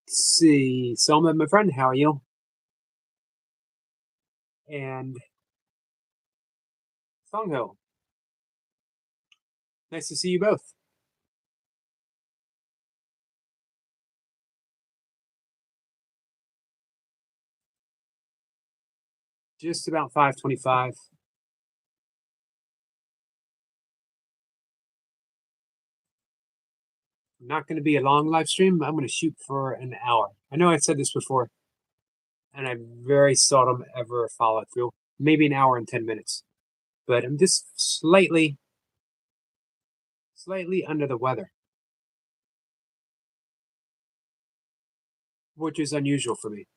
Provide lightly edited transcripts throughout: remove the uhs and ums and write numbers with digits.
See, Selma, my friend, how are you? And Songho, nice to see you both. Just about 5:25. Not going to be a long live stream. I'm going to shoot for an hour. I know I said this before, and I very seldom ever follow through. Maybe an hour and 10 minutes, but I'm just slightly under the weather, which is unusual for me.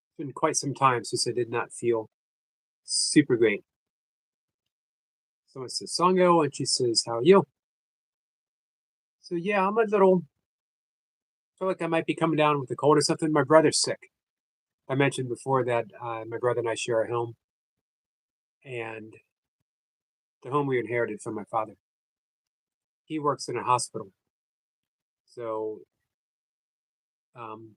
It's been quite some time since I did not feel super great. Someone says Songo, and she says, "How are you?" So yeah, I'm a little. Feel like I might be coming down with a cold or something. My brother's sick. I mentioned before that my brother and I share a home, and the home we inherited from my father. He works in a hospital, so um,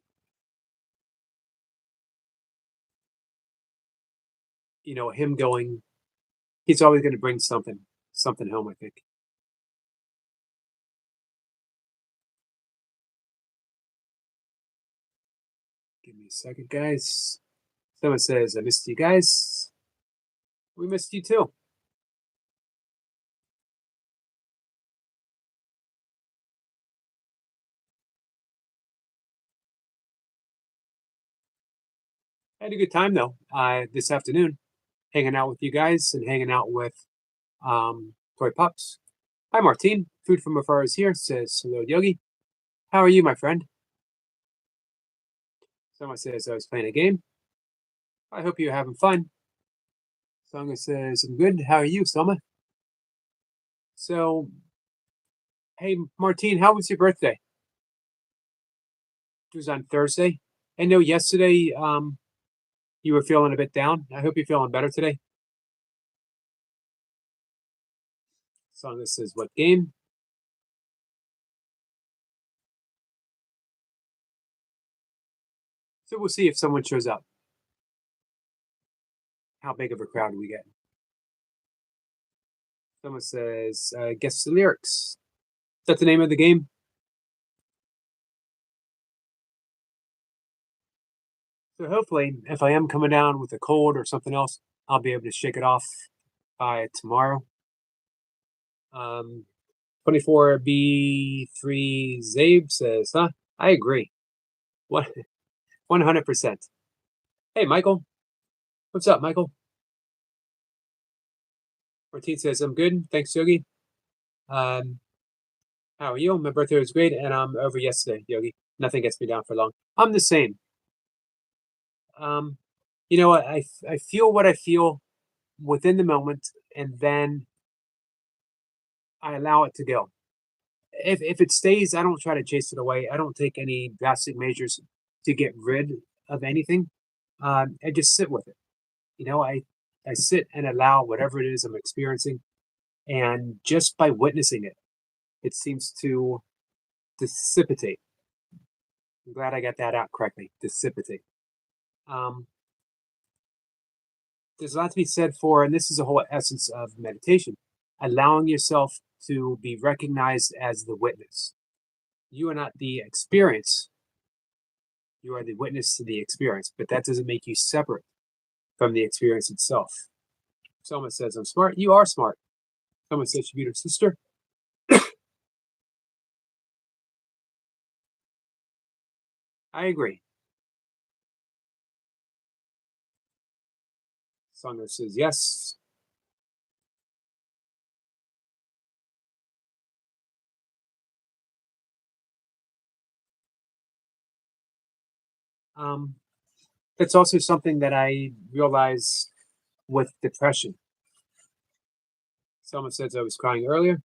him going, he's always going to bring something home. I think. Give me a second, guys. Someone says, "I missed you guys." We missed you too. I had a good time though. This afternoon, hanging out with you guys and hanging out with Toy Pups. Hi, Martine. Food from afar is here. Says hello, Yogi. How are you, my friend? Someone says I was playing a game. I hope you're having fun. Songa says I'm good. How are you, Selma? So, hey, Martine, how was your birthday? It was on Thursday. I know yesterday you were feeling a bit down. I hope you're feeling better today. Songa says what game? So we'll see if someone shows up. How big of a crowd do we get? Someone says guess the lyrics. Is that the name of the game? So hopefully, if I am coming down with a cold or something else, I'll be able to shake it off by tomorrow. 24B3 Zabe says, huh? I agree. What 100%. Hey, Michael. What's up, Michael? Martine says, I'm good. Thanks, Yogi. Um, how are you? My birthday was great, and I'm over yesterday, Yogi. Nothing gets me down for long. I'm the same. Um, you know what? I feel what I feel within the moment, and then I allow it to go. If it stays, I don't try to chase it away. I don't take any drastic measures to get rid of anything. I just sit with it. I sit and allow whatever it is I'm experiencing, and just by witnessing it, it seems to dissipate. I'm glad I got that out correctly. Dissipate. Um, there's a lot to be said for, and this is the whole essence of meditation, allowing yourself to be recognized as the witness. You are not the experience, you are the witness to the experience, but that doesn't make you separate from the experience itself. Someone says, I'm smart. You are smart. Someone says, you're your sister. I agree. Someone says, yes. Um, that's also something that I realize with depression. Someone says I was crying earlier.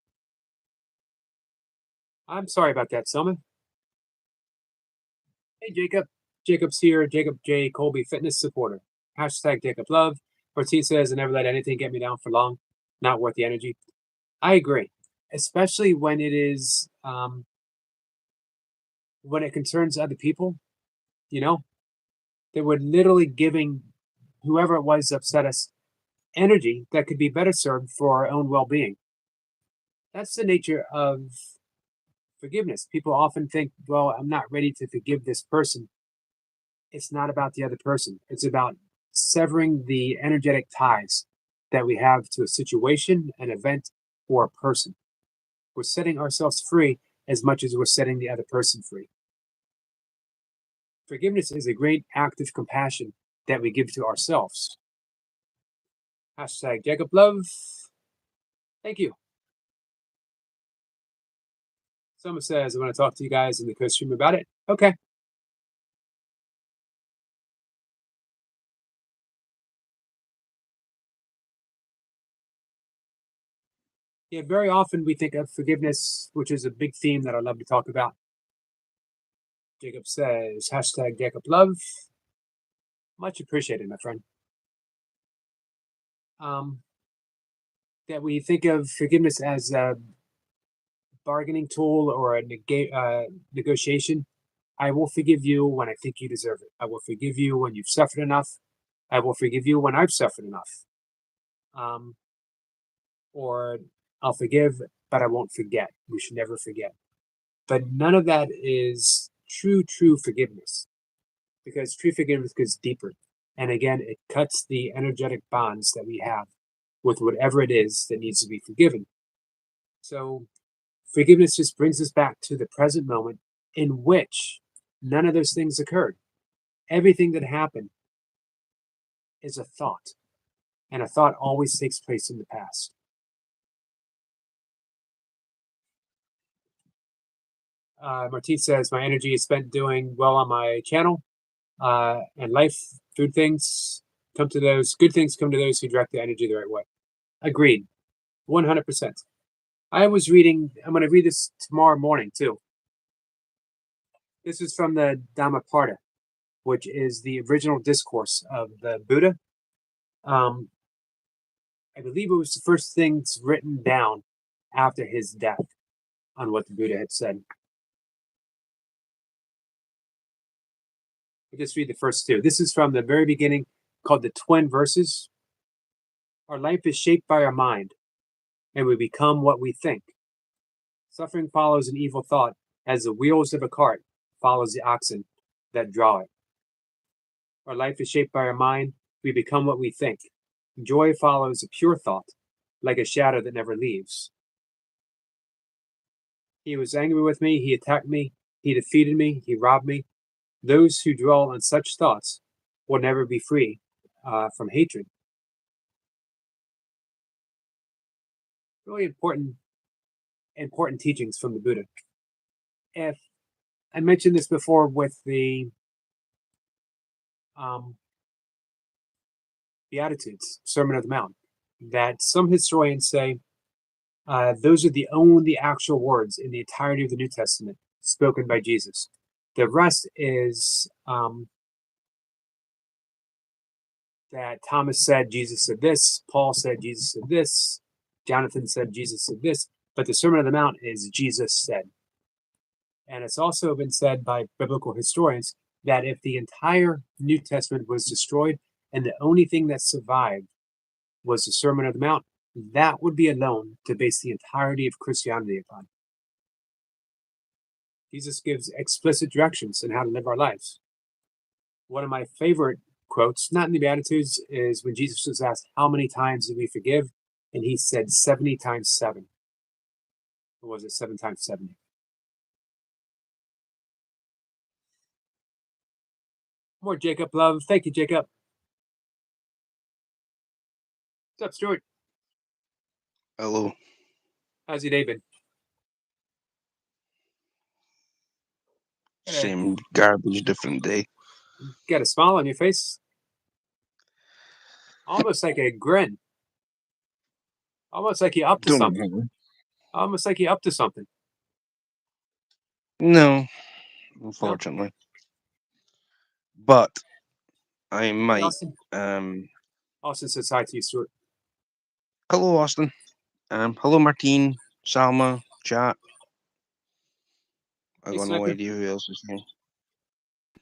I'm sorry about that, Selma. Hey, Jacob. Jacob's here. Jacob J. Colby, fitness supporter. Hashtag Jacob Love. Ortiz says, I never let anything get me down for long. Not worth the energy. I agree, especially when it is when it concerns other people, that we're literally giving whoever it was upset us energy that could be better served for our own well-being. That's the nature of forgiveness. People often think, well, I'm not ready to forgive this person. It's not about the other person. It's about severing the energetic ties that we have to a situation, an event, or a person. We're setting ourselves free as much as we're setting the other person free. Forgiveness is a great act of compassion that we give to ourselves. Hashtag Jacob Love. Thank you. Someone says, I want to talk to you guys in the co-stream about it. Okay. Yeah, very often we think of forgiveness, which is a big theme that I love to talk about. Jacob says, hashtag Jacob Love. Much appreciated, my friend. That we think of forgiveness as a bargaining tool or a negotiation. I will forgive you when I think you deserve it. I will forgive you when you've suffered enough. I will forgive you when I've suffered enough. Or I'll forgive, but I won't forget. We should never forget. But none of that is true forgiveness, because true forgiveness goes deeper. And again, it cuts the energetic bonds that we have with whatever it is that needs to be forgiven. So forgiveness just brings us back to the present moment in which none of those things occurred. Everything that happened is a thought, and a thought always takes place in the past. Martine says, my energy is spent doing well on my channel and life. Good things come to those who direct the energy the right way. Agreed. 100%. I'm going to read this tomorrow morning too. This is from the Dhammapada, which is the original discourse of the Buddha. I believe it was the first things written down after his death on what the Buddha had said. I'll just read the first two. This is from the very beginning, called the Twin Verses. Our life is shaped by our mind, and we become what we think. Suffering follows an evil thought, as the wheels of a cart follows the oxen that draw it. Our life is shaped by our mind. We become what we think. Joy follows a pure thought, like a shadow that never leaves. He was angry with me. He attacked me. He defeated me. He robbed me. Those who dwell on such thoughts will never be free from hatred. Really important teachings from the Buddha. If I mentioned this before with the Beatitudes, Sermon on the Mount, that some historians say those are the only actual words in the entirety of the New Testament spoken by Jesus. The rest is that Thomas said Jesus said this, Paul said Jesus said this, Jonathan said Jesus said this, but the Sermon on the Mount is Jesus said. And it's also been said by biblical historians that if the entire New Testament was destroyed and the only thing that survived was the Sermon on the Mount, that would be alone to base the entirety of Christianity upon. Jesus gives explicit directions on how to live our lives. One of my favorite quotes, not in the Beatitudes, is when Jesus was asked, how many times did we forgive? And he said 70 times 7. Or was it 7 times 70? More Jacob love. Thank you, Jacob. What's up, Stuart? Hello. How's your day been? Same garbage, different day. Got a smile on your face? Almost like a grin. Almost like you're up to something. Almost like you're up to something. No, unfortunately. No? But I might. Austin says hi to you, Stuart. Hello, Austin. Hello, Martine, Salma, chat. I Hey, got no Sniper. idea who else is here.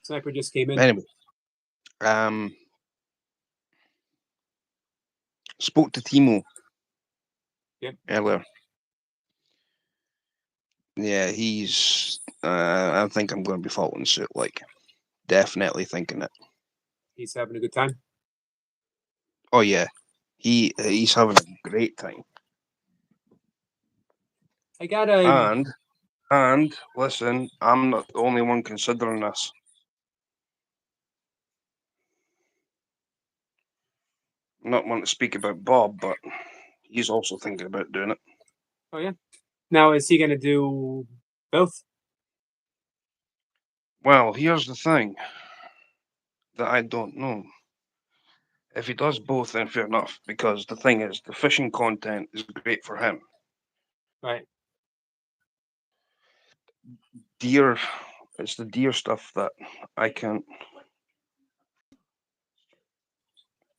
Sniper just came in. Anyway, spoke to Timo. Yep. Earlier. Yeah, he's. I think I'm going to be following suit. Like, definitely thinking it. He's having a good time. Oh yeah, he's having a great time. I got a. And listen, I'm not the only one considering this. I'm not wanting to speak about Bob, but he's also thinking about doing it. Oh yeah. Now is he going to do both? Well, here's the thing that I don't know. If he does both, then fair enough. Because the thing is, the fishing content is great for him. Right. Deer, it's the deer stuff that I can't.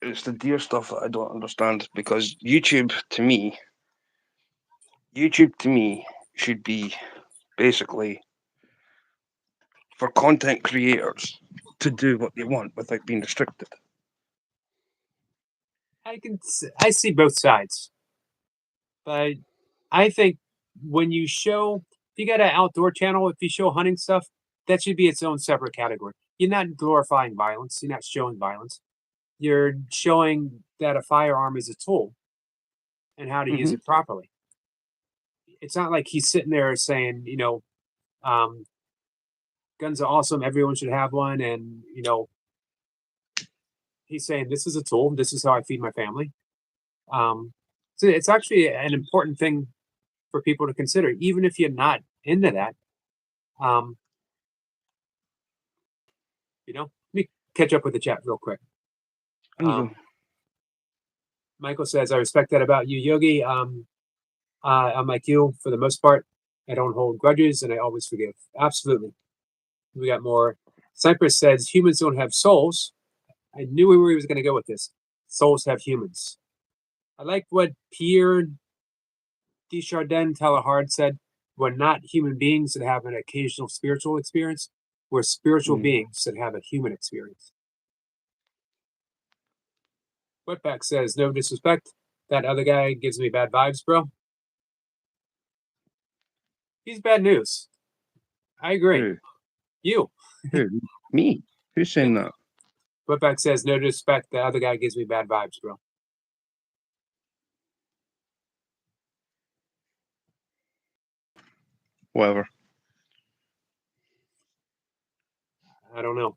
It's the deer stuff that I don't understand because YouTube to me should be basically for content creators to do what they want without being restricted. I see both sides, but I think when you show, if you got an outdoor channel, if you show hunting stuff, that should be its own separate category. You're not glorifying violence. You're not showing violence. You're showing that a firearm is a tool and how to use Mm-hmm. it properly. It's not like he's sitting there saying, um, guns are awesome. Everyone should have one. And, he's saying, this is a tool. This is how I feed my family. So it's actually an important thing for people to consider, even if you're not into that. Let me catch up with the chat real quick. Michael says, I respect that about you, Yogi. I'm like you for the most part. I don't hold grudges and I always forgive. Absolutely. We got more. Cypress says humans don't have souls. I knew where he was going to go with this. Souls have humans. I like what Pierre Desjardins Teilhard said. We're not human beings that have an occasional spiritual experience. We're spiritual beings that have a human experience. Wetback says, no disrespect. That other guy gives me bad vibes, bro. He's bad news. I agree. Who? You. Who? Me? Who's saying that? Wetback says, no disrespect. The other guy gives me bad vibes, bro. Whatever. I don't know.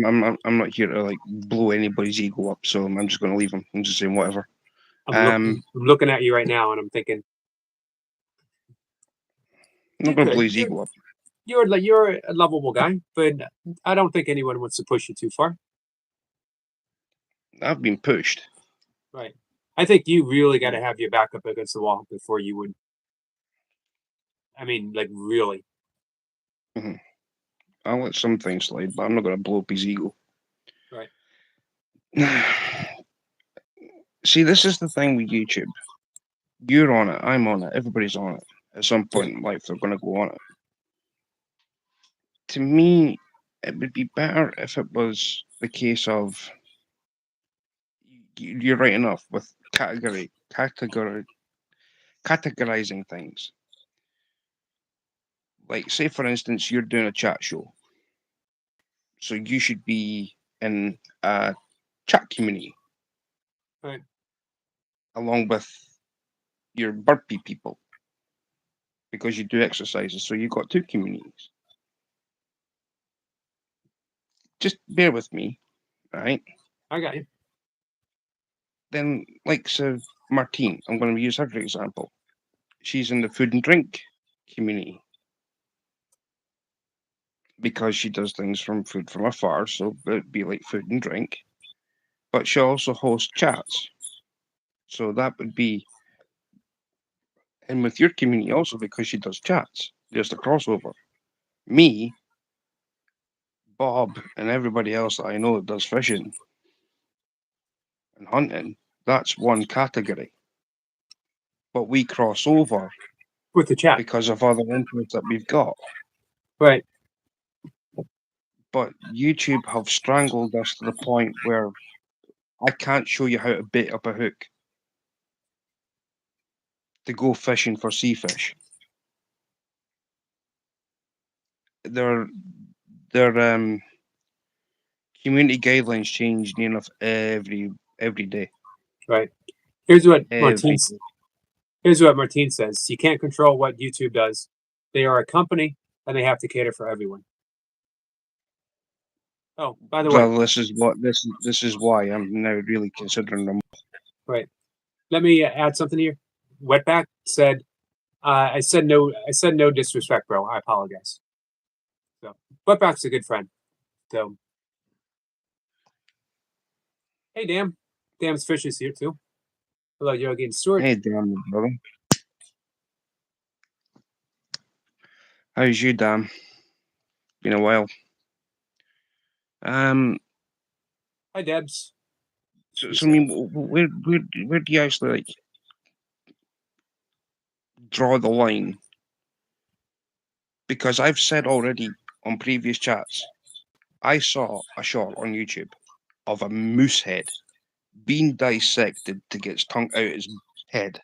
I'm not here to like blow anybody's ego up, so I'm just going to leave him. I'm just saying whatever. I'm looking at you right now, and I'm thinking, I'm not going to blow his ego up. You're a lovable guy, but I don't think anyone wants to push you too far. I've been pushed. Right. I think you really got to have your back up against the wall before you would. I mean, like really. Mm-hmm. I'll let some things slide, but I'm not going to blow up his ego. Right. See, this is the thing with YouTube. You're on it. I'm on it. Everybody's on it. At some point in life, they're going to go on it. To me, it would be better if it was the case of you're right enough with categorizing things. Like, say for instance, you're doing a chat show, so you should be in a chat community, right, along with your burpee people, because you do exercises. So you've got two communities. Just bear with me, right? I got you. Then, like, so Martine, I'm going to use her for example. She's in the food and drink community because she does things from food from afar, so it'd be like food and drink. But she also hosts chats, so that would be in with your community also because she does chats. There's the crossover. Me, Bob, and everybody else that I know that does fishing and hunting, that's one category. But we cross over with the chat because of other interests that we've got. Right. But YouTube have strangled us to the point where I can't show you how to bait up a hook to go fishing for sea fish. Their community guidelines change near enough every day. Right. Here's what Every day. Here's what Martine says. You can't control what YouTube does. They are a company and they have to cater for everyone. Oh, by the way, Well, this is why I'm now really considering them. right. Let me add something here. Wetback said, I said no disrespect, bro. I apologize. So Wetback's a good friend. So hey, Dam's Fish is here too. Hello, Yogi and Stuart. Hey, damn, brother. How's you, Dan? Been a while. Hi, Debs. So I mean, where do you actually like draw the line? Because I've said already on previous chats, I saw a shot on YouTube of a moose head being dissected to get its tongue out its head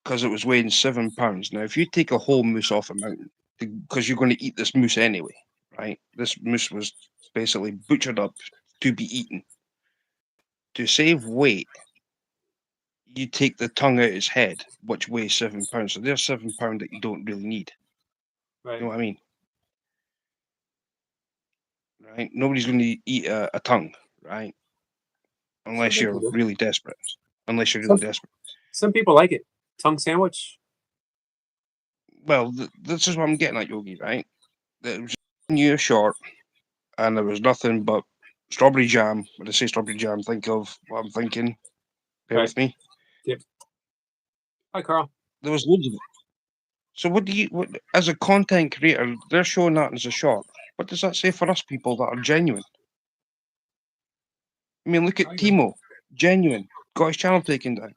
because it was weighing 7 pounds. Now, if you take a whole moose off a mountain, because you're going to eat this moose anyway, right? This moose was basically butchered up to be eaten. To save weight, you take the tongue out its head, which weighs 7 pounds. So there's 7 pounds that you don't really need. Right. You know what I mean? Right? Nobody's going to eat a tongue, right? Unless you're really desperate. Some people like it. Tongue sandwich. Well, this is what I'm getting at, Yogi, right? It was new short, and there was nothing but strawberry jam. When I say strawberry jam, think of what I'm thinking. Bear with me. Yep. Hi, Carl. There was loads of it. So what as a content creator, they're showing that as a short. What does that say for us people that are genuine? I mean, look at Timo, genuine, got his channel taken down.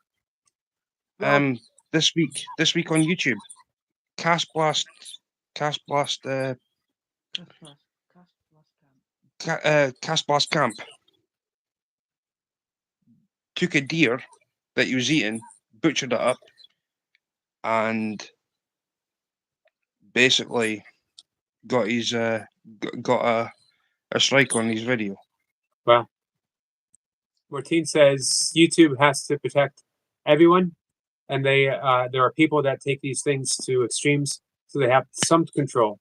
Well, this week on YouTube, Cast Blast Camp took a deer that he was eating, butchered it up, and basically got his got a strike on his video. Wow. Martine says YouTube has to protect everyone, and there are people that take these things to extremes, so they have some control.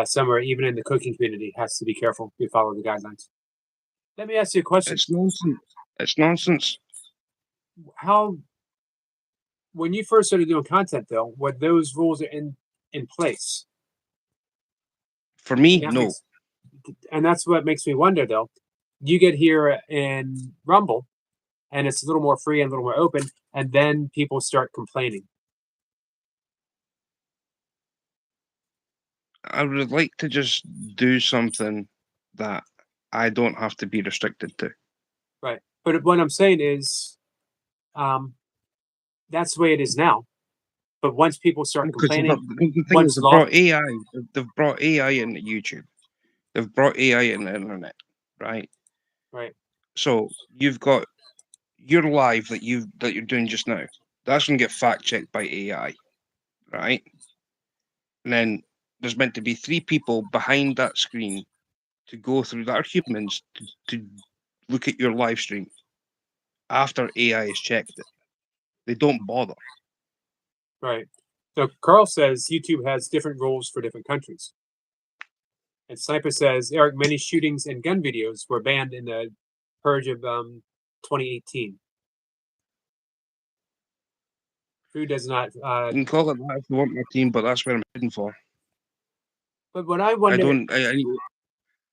Somewhere, even in the cooking community, has to be careful to follow the guidelines. Let me ask you a question. It's nonsense. How, when you first started doing content, though, were those rules in place? For me, no. And that's what makes me wonder, though. You get here in Rumble, and it's a little more free and a little more open, and then people start complaining. I would like to just do something that I don't have to be restricted to. Right. But what I'm saying is, that's the way it is now. But once people start complaining, the thing is, they've brought AI into YouTube. They've brought AI in the internet, right? Right. So you've got your live that you're doing just now. That's going to get fact checked by AI, right? And then there's meant to be 3 people behind that screen to go through that are humans to look at your live stream after AI has checked it. They don't bother. Right. So Carl says YouTube has different rules for different countries. And Sniper says, Eric, many shootings and gun videos were banned in the purge of 2018. Who does not? You can call it that if you want, my team, but that's where I'm heading for. But what I wonder,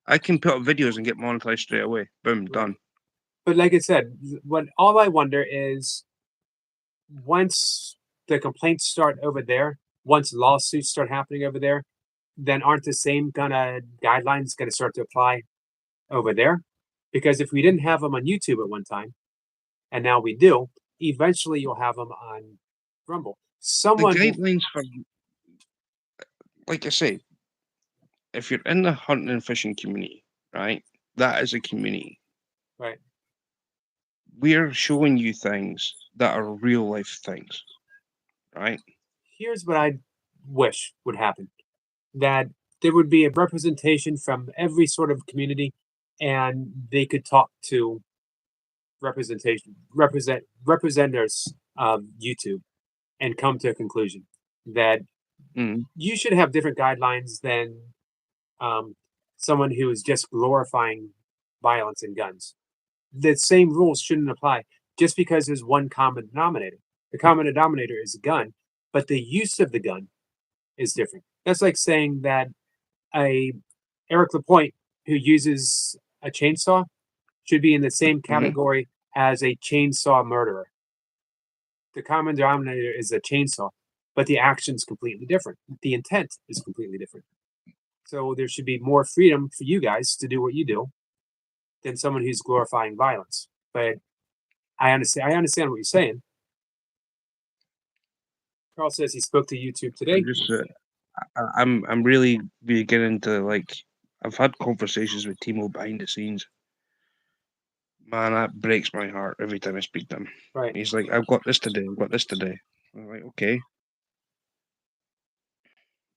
I can put up videos and get monetized straight away. Boom, done. But like I said, all I wonder is, once the complaints start over there, once lawsuits start happening over there, then aren't the same kind of guidelines going to start to apply over there? Because if we didn't have them on YouTube at one time, and now we do, eventually you'll have them on Rumble. The guidelines for like I say, if you're in the hunting and fishing community, right, that is a community. Right. We're showing you things that are real life things, right? Here's what I wish would happen: that there would be a representation from every sort of community, and they could talk to representatives of YouTube and come to a conclusion that Mm, you should have different guidelines than um, someone who is just glorifying violence and guns. The same rules shouldn't apply just because there's one common denominator. The common denominator is a gun, but the use of the gun is different. That's like saying that a Eric Lapointe who uses a chainsaw should be in the same hmm category as a chainsaw murderer. The common denominator is a chainsaw, but the action's completely different. The intent is completely different. So there should be more freedom for you guys to do what you do than someone who's glorifying violence. But I understand what you're saying. Carl says he spoke to YouTube I'm today. just, I'm really beginning to like. I've had conversations with Timo behind the scenes. Man, that breaks my heart every time I speak to him. Right. He's like, "I've got this today. I've got this today." I'm like, "Okay."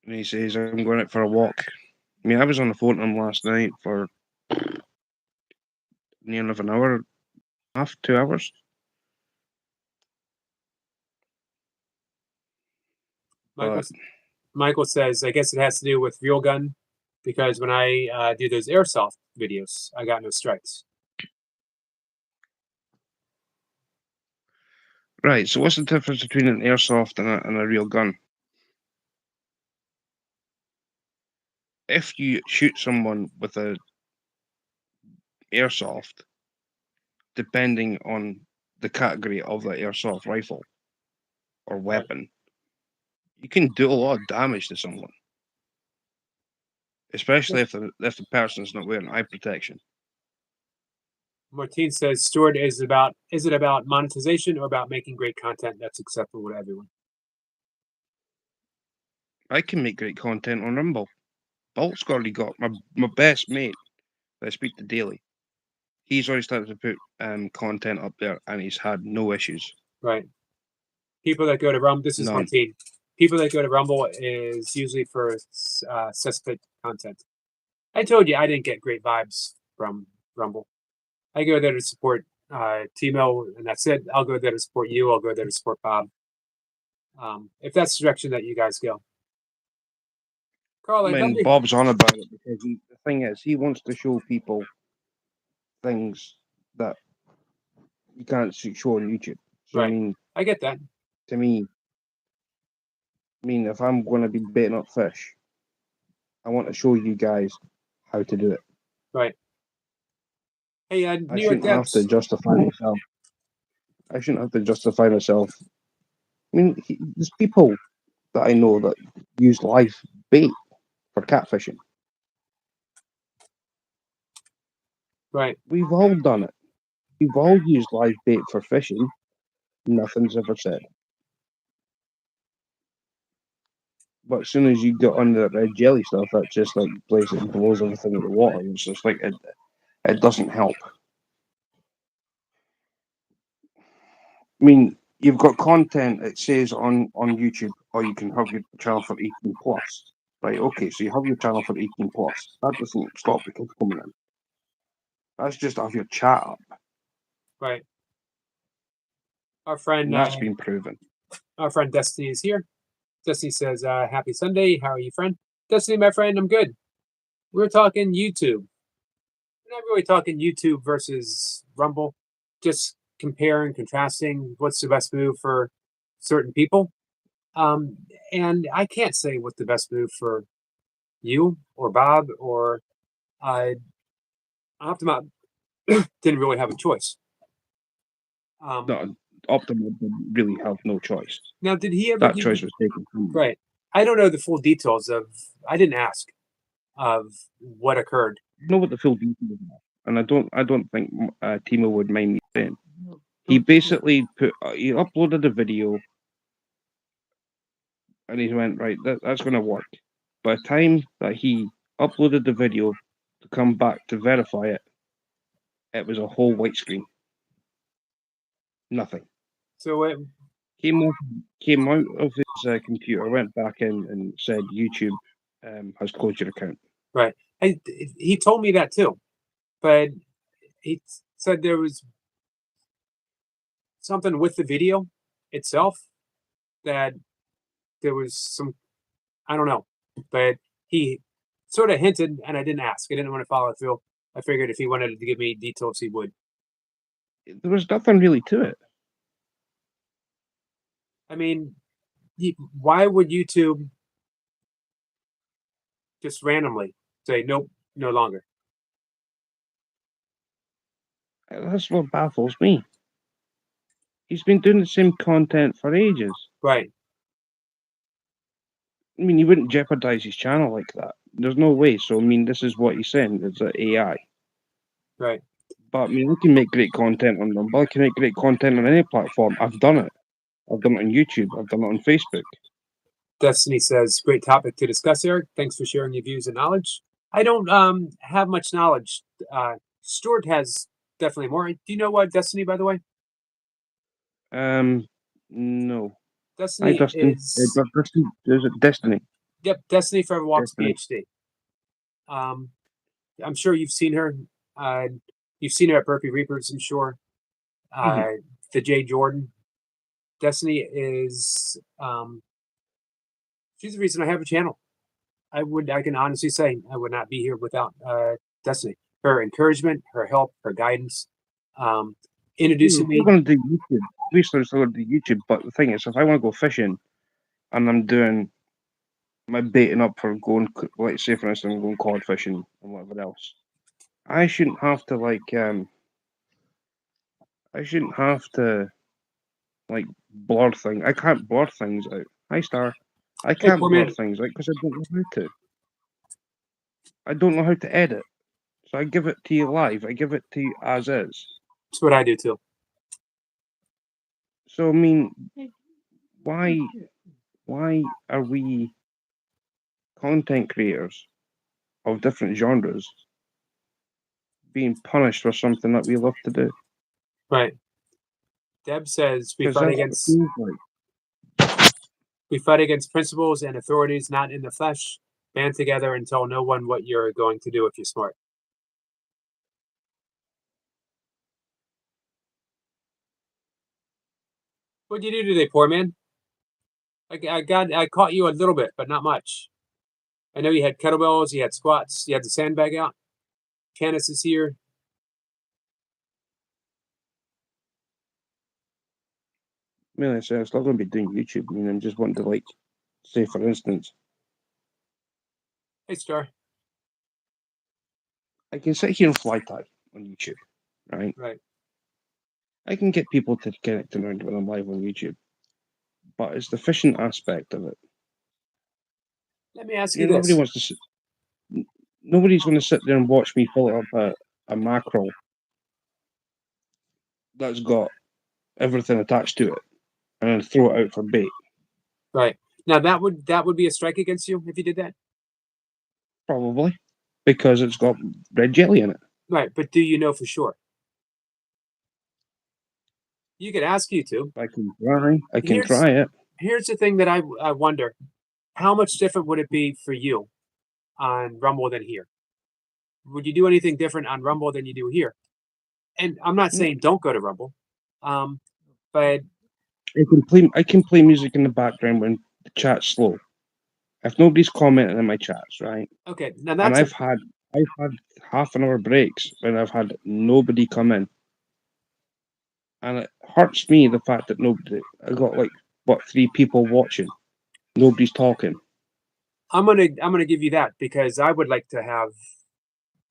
And he says, "I'm going out for a walk." I mean, I was on the phone to him last night for near enough an hour, half 2 hours. Michael But Michael says I guess it has to do with real gun because when I do those airsoft videos, I got no strikes. right, so what's the difference between an airsoft and a real gun? If you shoot someone with a airsoft, depending on the category of that airsoft rifle or Right. weapon, you can do a lot of damage to someone, especially if the person's not wearing eye protection. Martine says, Stuart, is it about monetization or about making great content that's acceptable to everyone? I can make great content on Rumble. Bolt's already got my best mate that I speak to daily. He's already started to put content up there, and he's had no issues, Right. People that go to Rumble, this is none. Martine. People that go to Rumble is usually for cesspit content. I told you I didn't get great vibes from Rumble. I go there to support Timo, and that's it. I'll go there to support you. I'll go there to support Bob. If that's the direction that you guys go. Carl, I I'd love mean, to. Bob's on about it because the thing is, he wants to show people things that you can't show on YouTube. So I Right. mean, I get that. to me, I mean, if I'm going to be baiting up fish, I want to show you guys how to do it. Right. Hey, I New York shouldn't have to Debs. justify myself. I shouldn't have to justify myself. I mean, there's people that I know that use live bait for catfishing. Right. We've all done it. We've all used live bait for fishing. Nothing's ever said. But as soon as you get on that red jelly stuff, that just like blows everything in the water. It's just like it doesn't help. I mean, you've got content it says on YouTube, or you can have your channel for 18 plus. Right, okay, so you have your channel for 18 plus. That doesn't stop the kids coming in. That's just have your chat up. Right. Our And that's been proven. Destiny is here. Destiny says, "Happy Sunday. How are you, friend?" Destiny, my friend, I'm good. We're talking YouTube. We're not really talking YouTube versus Rumble. Just comparing, contrasting. What's the best move for certain people? Um, and I can't say what's the best move for you or Bob or uh, Optima. Didn't really have a choice. No, Optima didn't really have no choice. Now, did he ever That give choice you? was taken from him. Right. I don't know the full details of. I didn't ask of what occurred. You know what the full details are, and I don't think Timo would mind me saying. He basically he uploaded a video, and he went right. That's going to work. by the time that he uploaded the video to come back to verify it, it was a whole white screen. Nothing. So it, Came out of his computer, went back in, and said YouTube has closed your account. right. He told me that too, but he said there was something with the video itself that there was some, I don't know, but he sort of hinted, and I didn't ask. I didn't want to follow through. I figured if he wanted to give me details, he would. There was nothing really to it. I mean, why would YouTube just randomly say nope, no longer? That's what baffles me. He's been doing the same content for ages. Right. I mean, he wouldn't jeopardize his channel like that. There's no way. So, I mean, this is what he's saying. It's an AI. Right. But, I mean, I can make great content on them. But I can make great content on any platform. I've done it. I've done it on YouTube. I've done it on Facebook. Destiny says, great topic to discuss, Eric. Thanks for sharing your views and knowledge. I don't have much knowledge. Stuart has definitely more. Do you know what Destiny, by the way? No. Destiny Dustin. is Dustin, is it Destiny? Yep, Destiny Forever Walks Destiny. PhD. I'm sure you've seen her. You've seen her at Berkeley Reapers, I'm sure. The Jay Jordan. Destiny is she's the reason I have a channel. I can honestly say I would not be here without Destiny. Her encouragement, her help, her guidance, introducing me. We're going to do YouTube. We're still going to do YouTube, but the thing is, if I want to go fishing and I'm doing my baiting up for going, like, say for instance, I'm going cod fishing and whatever else, I shouldn't have to blur things. I can't blur things out. Hi, Star. I can't blur things out because I don't know how to. I don't know how to edit. So I give it to you live. I give it to you as is. That's what I do too. So, I mean, why are we content creators of different genres being punished for something that we love to do? Right. Deb says we 'Cause fight that's what it against feels like. we fight against principles and authorities, not in the flesh. Band together and tell no one what you're going to do if you're smart. What'd you do today, poor man? I caught you a little bit, but not much. I know you had kettlebells, you had squats, you had the sandbag out. Candace is here. Really, so I'm still going to be doing YouTube. I mean, I'm just wanting to, like, say for instance, Hey, Star. I can sit here and fly tie on YouTube, right? Right. I can get people to connect around when I'm live on YouTube, but it's the fishing aspect of it. Let me ask you Nobody this. wants to. Nobody's going to sit there and watch me fill up a mackerel that's got everything attached to it and then throw it out for bait. Right. Now that would be a strike against you if you did that? Probably. Because it's got red jelly in it. Right, but do you know for sure? You could ask YouTube. I can try. I can try it. Here's the thing that I wonder. How much different would it be for you on Rumble than here? Would you do anything different on Rumble than you do here? And I'm not saying don't go to Rumble, but I can play music in the background when the chat's slow. If nobody's commenting in my chats, right? Okay, now that's and I've had half an hour breaks when I've had nobody come in, and it hurts me the fact that nobody. I got like 3 people watching, nobody's talking. I'm gonna give you that because I would like to have.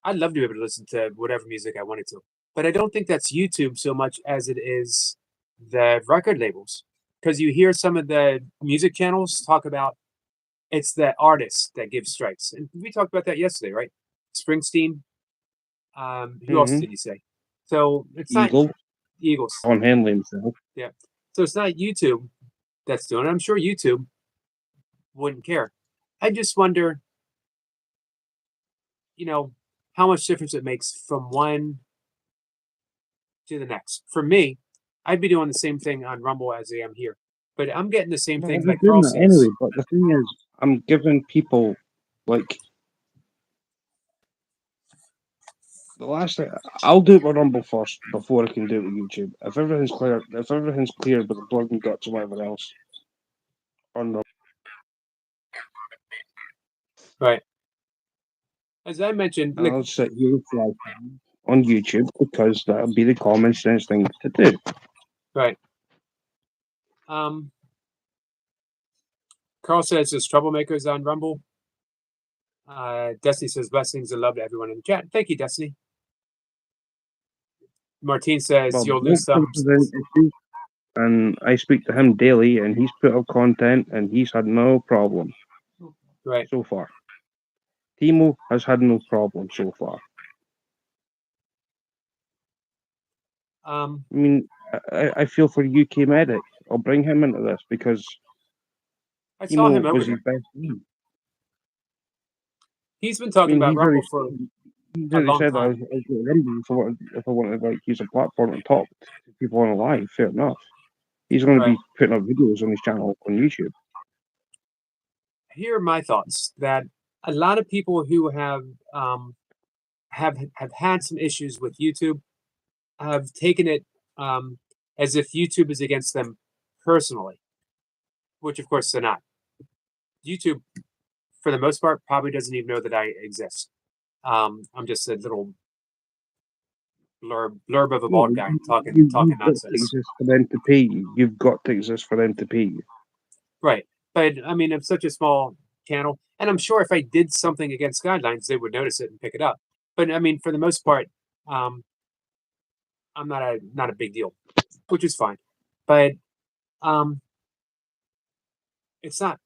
I'd love to be able to listen to whatever music I wanted to, but I don't think that's YouTube so much as it is the record labels, because you hear some of the music channels talk about it's the artist that gives strikes, and we talked about that yesterday, right? Springsteen. Who else did you say? So it's Eagle. not Eagles. On Henley himself. Yeah. So it's not YouTube that's doing it. I'm sure YouTube wouldn't care. I just wonder, how much difference it makes from one to the next. For me, I'd be doing the same thing on Rumble as I am here, but I'm getting the same No, thing I'll be like doing Carl that anyway. says. But the thing is, I'm giving people like the last thing. I'll do it with Rumble first before I can do it with YouTube. If everything's clear with the blood and guts and whatever else on Rumble. Right. As I mentioned, like, I'll sit here with fly on YouTube because that'll be the common sense thing to do. right. Carl says there's troublemakers on Rumble. Destiny says blessings and love to everyone in the chat. Thank you, Destiny. Martine says Well, you'll Blake lose some. has an issue, and I speak to him daily, and he's put up content, and he's had no problem Right. so far. Timo has had no problem so far. I mean, I feel for UK Medic. I'll bring him into this because I saw him Timo over was here. his best friend. He's been I talking mean, about Rumble for he's a already long said that I time. was going to Rumble if I wanted to like use a platform to talk to people on the live. Fair enough. He's going to Right. be putting up videos on his channel on YouTube. Here are my thoughts. That a lot of people who have had some issues with YouTube have taken it as if YouTube is against them personally, which of course they're not. YouTube, for the most part, probably doesn't even know that I exist. I'm just a little blurb of a No, bald guy talking you've got to nonsense. exist for them to pay you. You've got to exist for them to pay you. Right. But I mean, I'm such a small channel, and I'm sure if I did something against guidelines, they would notice it and pick it up. But I mean, for the most part, I'm not a big deal, which is fine. But um, it's not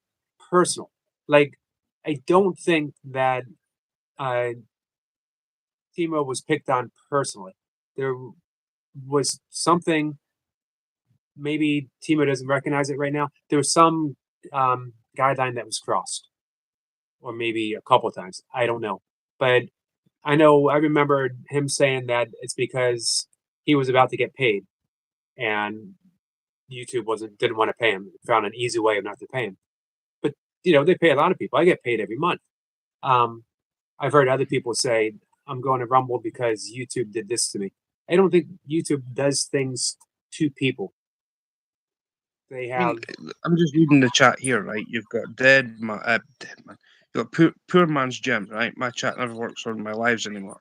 personal. Like, I don't think that uh, Timo was picked on personally. There was something. Maybe Timo doesn't recognize it right now. There was some guideline that was crossed, or maybe a couple of times. I don't know, but I know I remember him saying that it's because he was about to get paid, and YouTube didn't want to pay him. Found an easy way of not to pay him. But they pay a lot of people. I get paid every month. Um, I've heard other people say I'm going to Rumble because YouTube did this to me. I don't think YouTube does things to people. They I mean, have I'm just reading the chat here, right? You've got dead man. You've got poor man's gym, right? My chat never works on my lives anymore.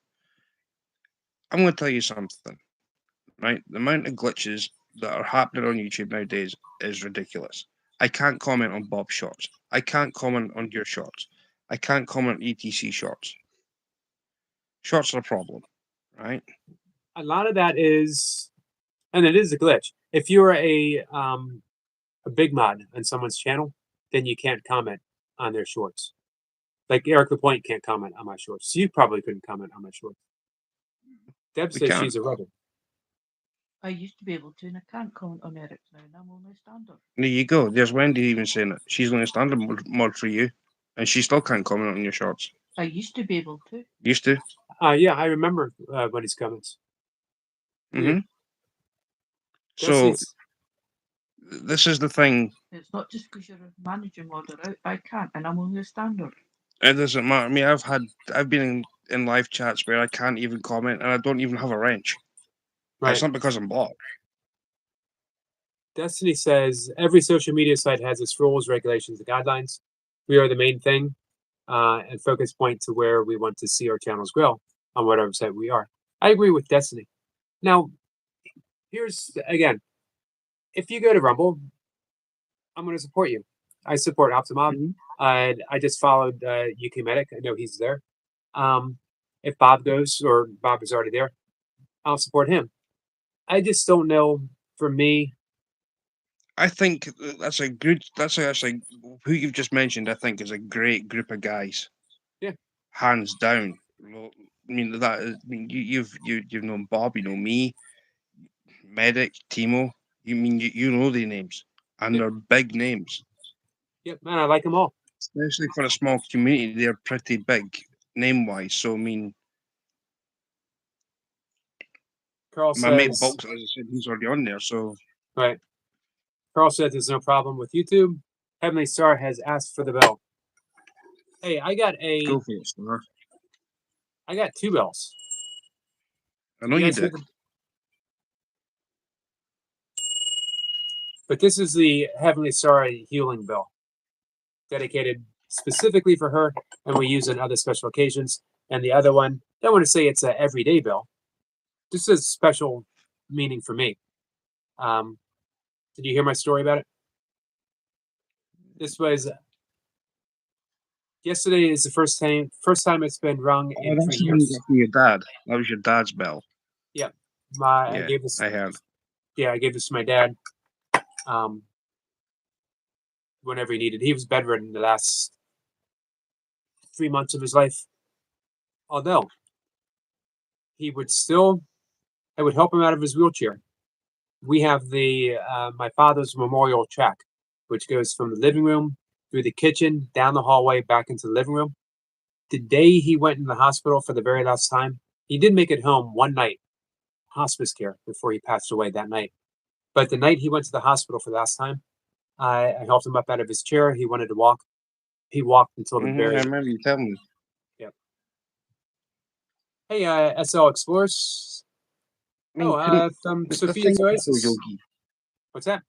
I'm going to tell you something, right? The amount of glitches that are happening on YouTube nowadays is ridiculous. I can't comment on Bob's shorts. I can't comment on your shorts. I can't comment on ETC shorts. Shorts are a problem, right? a lot of that is, and it is a glitch. If you're a big mod on someone's channel, then you can't comment on their shorts. Like Eric Lapointe can't comment on my shorts. You probably couldn't comment on my shorts. Deb We says can't. she's a rebel. I used to be able to, and I can't comment on Eric's now, and I'm only standard. There you go. There's Wendy even saying it. She's going to standard mod for you, and she still can't comment on your shorts. I used to be able to. Used to. Yeah, I remember Wendy's comments. Mm-hmm. So Destiny's, this is the thing. It's not just because you're a manager modder out. I can't, and I'm only a standard. It doesn't matter. I mean, I've been in live chats where I can't even comment, and I don't even have a wrench. right. It's not because I'm blocked. Destiny says every social media site has its rules, regulations, and guidelines. We are the main thing and focus point to where we want to see our channels grow on whatever site we are. I agree with Destiny. Now, here's again, if you go to Rumble, I'm going to support you. I support Optimob. Mhm. I just followed UK Medic. I know he's there. If Bob goes, or Bob is already there, I'll support him. I just don't know. For me, I think that's a good. That's actually who you've just mentioned. I think is a great group of guys. Yeah. Hands down. Well, I mean that. I mean you've known Bob. You know me, Medic, Timo. You know the names, and Yeah. they're big names. yep, man, I like them all. especially for a small community, they're pretty big name-wise. So I mean, Carl my mate says, Box, as I said, he's already on there. So right. Carl said there's no problem with YouTube. Heavenly Star has asked for the bell. Hey, I got go for it, Star. two bells. I know you guys hear did. them? But this is the Heavenly Star healing bell, dedicated specifically for her, and we use it on other special occasions. And the other one, don't want to say it's a everyday bell. This is special meaning for me. Did you hear my story about it? This was yesterday. Is the first time it's been rung Oh, in that's 3 the one you years. got from your dad. That was your dad's bell. Yep. I Yeah, gave this. I heard. Yeah, I gave this to my dad. Whenever he needed, he was bedridden the last 3 months of his life. Although he would still, I would help him out of his wheelchair. We have the my father's memorial track, which goes from the living room through the kitchen, down the hallway, back into the living room. The day he went in the hospital for the very last time, he did make it home one night, hospice care, before he passed away that night. But the night he went to the hospital for the last time, I helped him up out of his chair. He wanted to walk. He walked until the I very. remember you telling me. Yep. Hey, SL Explorers. I mean, From the Sophia's thing is, though, Oasis. Yogi, What's that?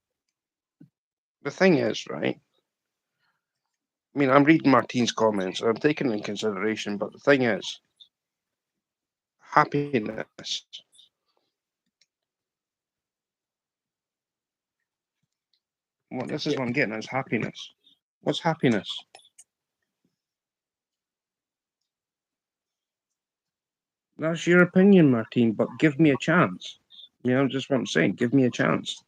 the thing is, right? I mean, I'm reading Martine's comments and I'm taking it in consideration, but the thing is, happiness. Well, this is Yeah. what I'm getting at, is happiness. What's happiness? That's your opinion, Martine, but give me a chance. You know, just what I'm saying, give me a chance.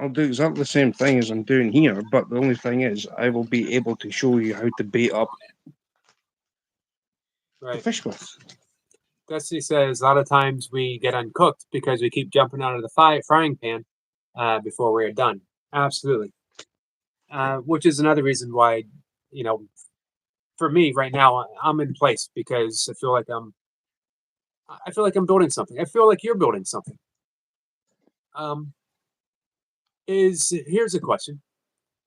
I'll do exactly the same thing as I'm doing here, but the only thing is, I will be able to show you how to bait up the Right. fish with. Destiny says a lot of times we get uncooked because we keep jumping out of the frying pan before we're done. Absolutely. Which is another reason why, you know, for me right now, I'm in place because I feel like I'm building something. I feel like you're building something. Here's a question.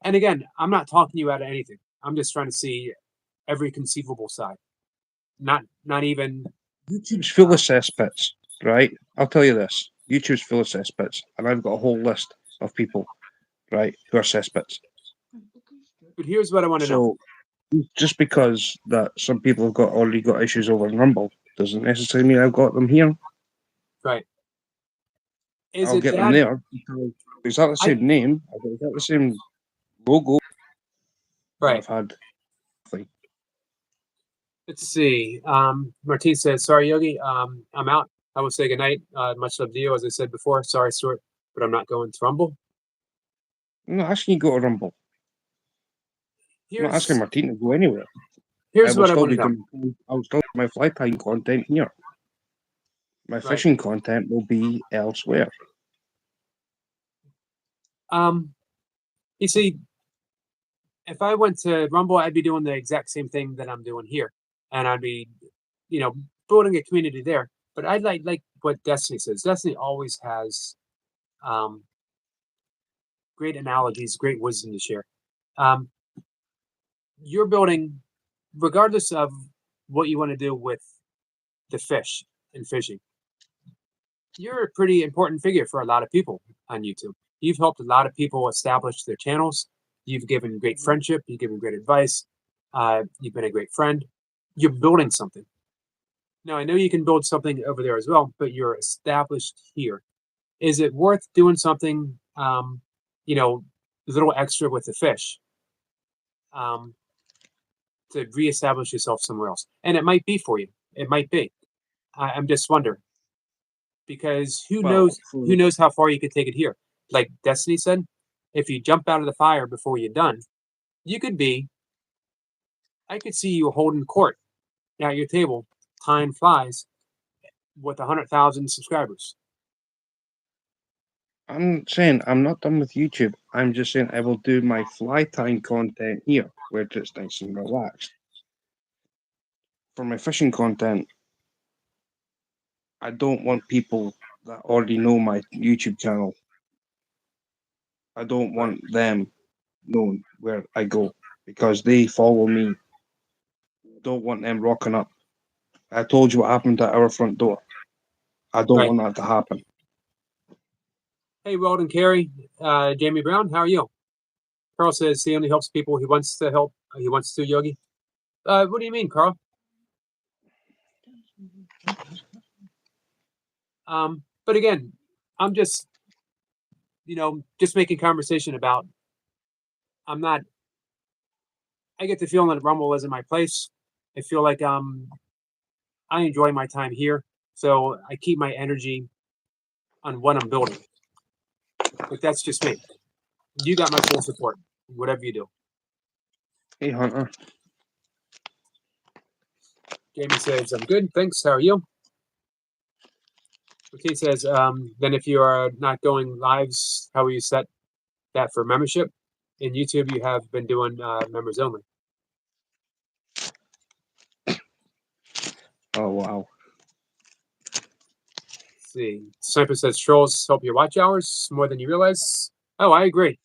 And again, I'm not talking you out of anything. I'm just trying to see every conceivable side. Not even YouTube's full of cesspits, right? I'll tell you this. YouTube's full of cesspits, and I've got a whole list of people, right, who are cesspits. but here's what I want to know. So just because that some people have already got issues over in Rumble doesn't necessarily mean I've got them here. Right. Is I'll it get them that there because it's not the same name. I've got the same logo. right? I've had. Let's see. Martine says, sorry, Yogi. I'm out. I will say goodnight. Much love to you. As I said before, sorry, Stuart, but I'm not going to Rumble. I'm not asking you to go to Rumble. I'm not asking Here's Martine to go anywhere. here's what I want to know. I will still do my fly tying content here. My Right. fishing content will be elsewhere. You see, if I went to Rumble, I'd be doing the exact same thing that I'm doing here, and I'd be, building a community there. But I'd like what Destiny says. Destiny always has great analogies, great wisdom to share. You're building, regardless of what you want to do with the fish and fishing, you're a pretty important figure for a lot of people on YouTube. You've helped a lot of people establish their channels. You've given great friendship. You've given great advice. You've been a great friend. You're building something. Now, I know you can build something over there as well, but you're established here. Is it worth doing something, a little extra with the fish to reestablish yourself somewhere else? And it might be for you. It might be. I'm just wondering. Because who knows how far you could take it here. Like Destiny said, if you jump out of the fire before you're done, I could see you holding court at your table, tying flies with 100,000 subscribers. I'm saying I'm not done with YouTube. I'm just saying I will do my fly tying content here, where it's nice and relaxed. For my fishing content, I don't want people that already know my YouTube channel. I don't want them knowing where I go because they follow me. Don't want them rocking up. I told you what happened at our front door. I don't Right. want that to happen. Hey, Weldon Carey, Jamie Brown, how are you? Carl says he only helps people he wants to help. He wants to, Yogi. What do you mean, Carl? But again, I'm just, just making conversation about. I'm not. I get the feeling that Rumble isn't my place. I feel like I enjoy my time here, so I keep my energy on what I'm building. But that's just me. You got my full support, whatever you do. Hey, Hunter. Jamie says, I'm good, thanks. How are you? Routine says, then if you are not going lives, how will you set that for membership? In YouTube, you have been doing members only. Oh, wow. Let's see. Sniper says, trolls help your watch hours more than you realize. Oh, I agree.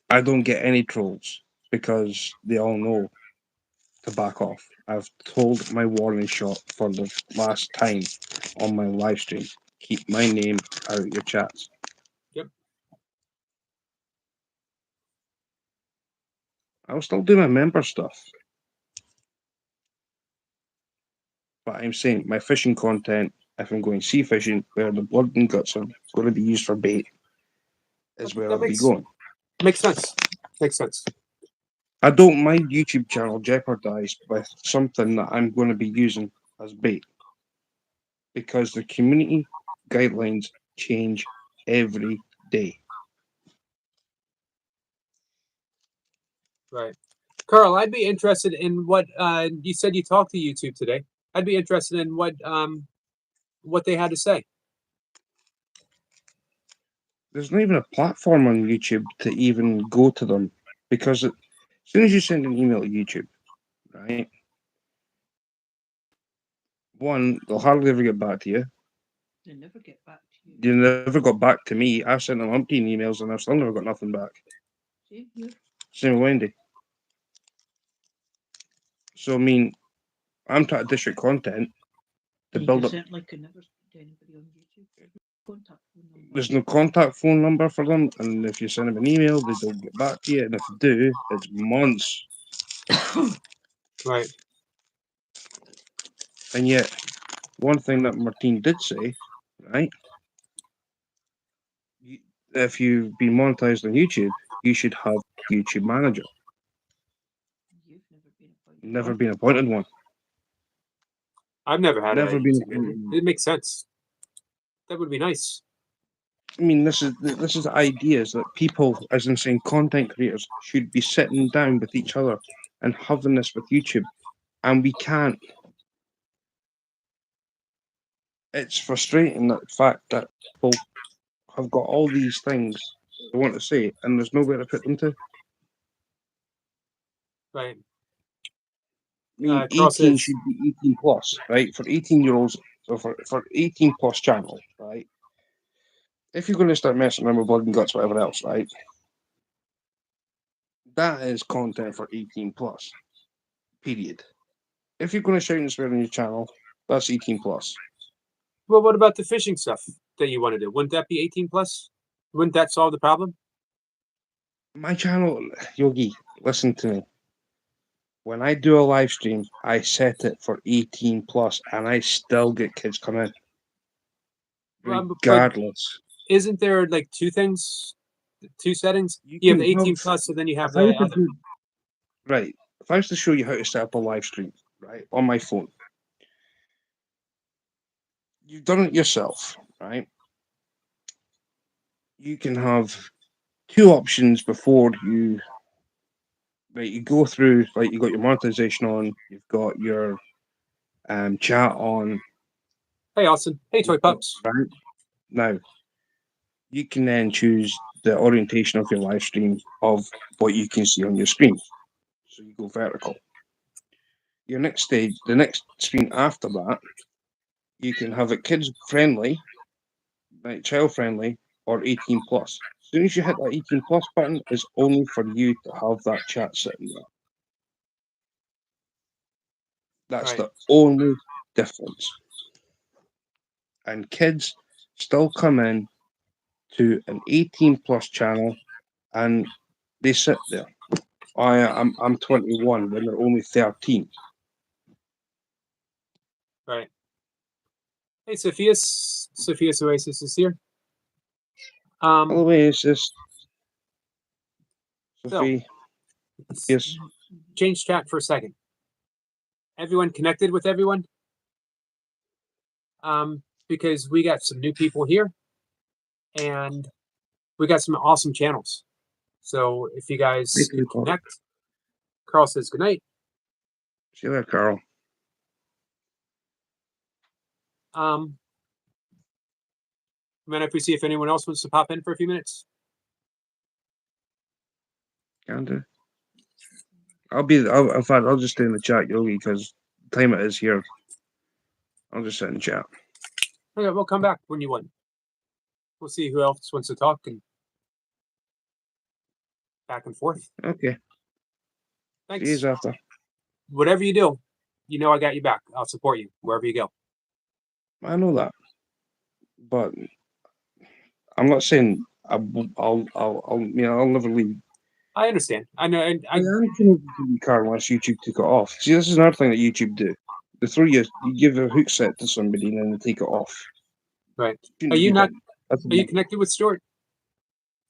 I don't get any trolls because they all know to back off. I've told my warning shot for the last time on my live stream. Keep my name out of your chats. Yep. I'll still do my member stuff. But I'm saying my fishing content, if I'm going sea fishing, where the blood and guts are going to be used for bait, is Okay, where that I'll be going. makes sense. Makes sense. I don't mind YouTube channel jeopardized by something that I'm going to be using as bait because the community guidelines change every day. Right. Carl, I'd be interested in what you said you talked to YouTube today. I'd be interested in what they had to say. There's not even a platform on YouTube to even go to them because as soon as you send an email to YouTube, right? One, they'll hardly ever get back to you. They never get back to you. You never got back to me. I've sent them umpteen emails and I've still never got nothing back. Same here. Same with Wendy. So I mean, I'm trying to district content to And you build can up. certainly can never speak to anybody on YouTube. There's no contact phone number. There's no contact phone number for them, and if you send them an email, they don't get back to you. And if they do, it's months. Right. And yet, one thing that Martine did say, right? If you've been monetized on YouTube, you should have YouTube Manager. You've never been appointed. Never been appointed one. I've never had Never a been YouTube appointed manager. one. It makes sense. That would be nice. I mean, this is the idea is that people, as in saying content creators, should be sitting down with each other and having this with YouTube, and we can't. It's frustrating that fact that people have got all these things they want to say, and there's nowhere to put them to. Right. I mean, Carl 18 says, should be 18 plus, right? For 18-year-olds, so for 18 plus channel, right? If you're going to start messing around with blood and guts, whatever else, right? That is content for 18 plus. Period. If you're going to shout and swear on your channel, that's 18 plus. well, what about the fishing stuff that you want to do? Wouldn't that be 18 plus? Wouldn't that solve the problem? My channel, Yogi, listen to me. When I do a live stream, I set it for 18 plus, and I still get kids come in. But Regardless. isn't there like two settings? You have the 18 plus, and then you have if I were the to other. do- right. If I was to show you how to set up a live stream, right, on my phone, you've done it yourself, right? You can have two options before you, right? You go through, like, you've got your monetization on, you've got your chat on, Hey, Austin. Hey, Toy Pups. right? Now, you can then choose the orientation of your live stream of what you can see on your screen. So you go vertical. Your next stage, the next screen after that, you can have it kids friendly, like child friendly, or 18 plus. As soon as you hit that 18 plus button, it's only for you to have that chat sitting there. That's Right. the only difference. And kids still come in to an 18 plus channel and they sit there. I'm 21 when they're only 13. Right. Hey, Sophia's Oasis is here. Hello, it's just Sophie. Yes. Change chat for a second. Everyone connected with everyone? Because we got some new people here and we got some awesome channels. So if you guys Thank you, could Carl. connect, Carl says goodnight. See you there, Carl. Man, if we see if anyone else wants to pop in for a few minutes. Can do. In fact, I'll just stay in the chat, Yogi, because the time it is here. I'll just sit in chat. Okay, we'll come back when you want. We'll see who else wants to talk and back and forth. Okay. Thanks. See you after. Whatever you do, you know I got you back. I'll support you wherever you go. I know that, but I'm not saying I'll never leave. I understand. I know. And I am connected to the car unless YouTube took it off. See, this is another thing that YouTube do. They throw you give a hook set to somebody and then they take it off. Right. Shouldn't Are you do not? that. Are you connected with Stuart?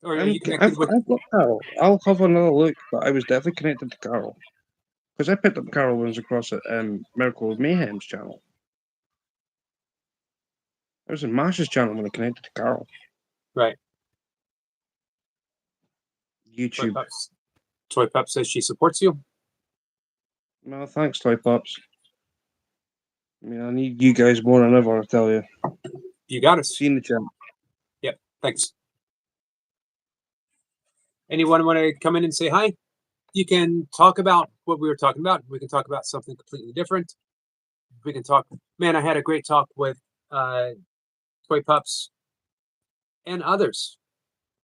Or are you connected with? I've got Carol. I'll have another look, but I was definitely connected to Carol because I picked up Carol when I was across at Miracle of Mayhem's channel. I was in Mash's channel when I connected to Carol. Right. YouTube. Toy Pup says she supports you. No, thanks, Toy Pups. I mean, I need you guys more than ever, I tell you. You got us. See you in the chat. Yep. Thanks. Anyone want to come in and say hi? You can talk about what we were talking about. We can talk about something completely different. We can talk. Man, I had a great talk with Toy Pups and others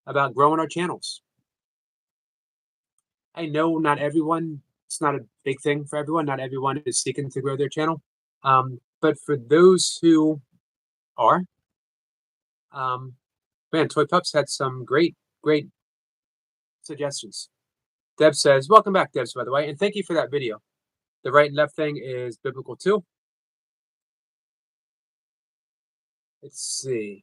about growing our channels. I know not everyone, it's not a big thing for everyone. Not everyone is seeking to grow their channel. But for those who are, man, Toy Pups had some great suggestions. Deb says, welcome back, Debs, by the way, and thank you for that video. The right and left thing is biblical too. Let's see.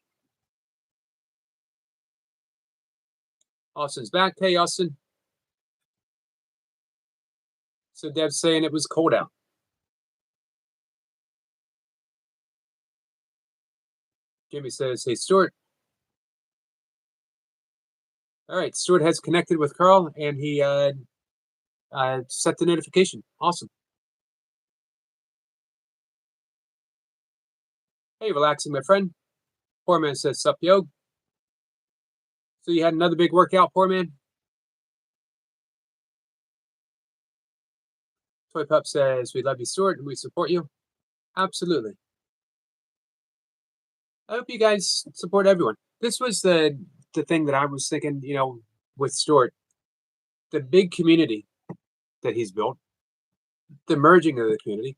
Austin's back. Hey, Austin. So Deb's saying it was cold out. Jimmy says, hey, Stuart. All right, Stuart has connected with Carl, and he set the notification. Awesome. Hey, relaxing, my friend. Poor man says, sup, yo. So you had another big workout, poor man? Toy Pup says, we love you, Stuart, and we support you. Absolutely. I hope you guys support everyone. This was the thing that I was thinking, you know, with Stuart. The big community that he's built, the merging of the community.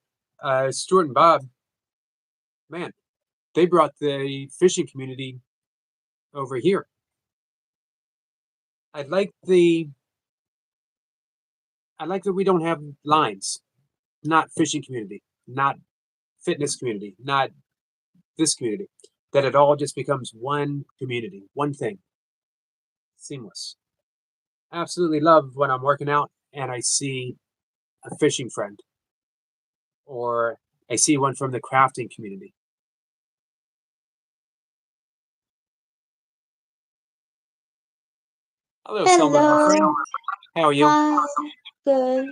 Stuart and Bob, man, they brought the fishing community over here. I like that we don't have lines. Not fishing community, not fitness community, not this community. That it all just becomes one community, one thing. Seamless. Absolutely love when I'm working out and I see a fishing friend or I see one from the crafting community. Hello, Selma, my friend. How are you? Hi. Good.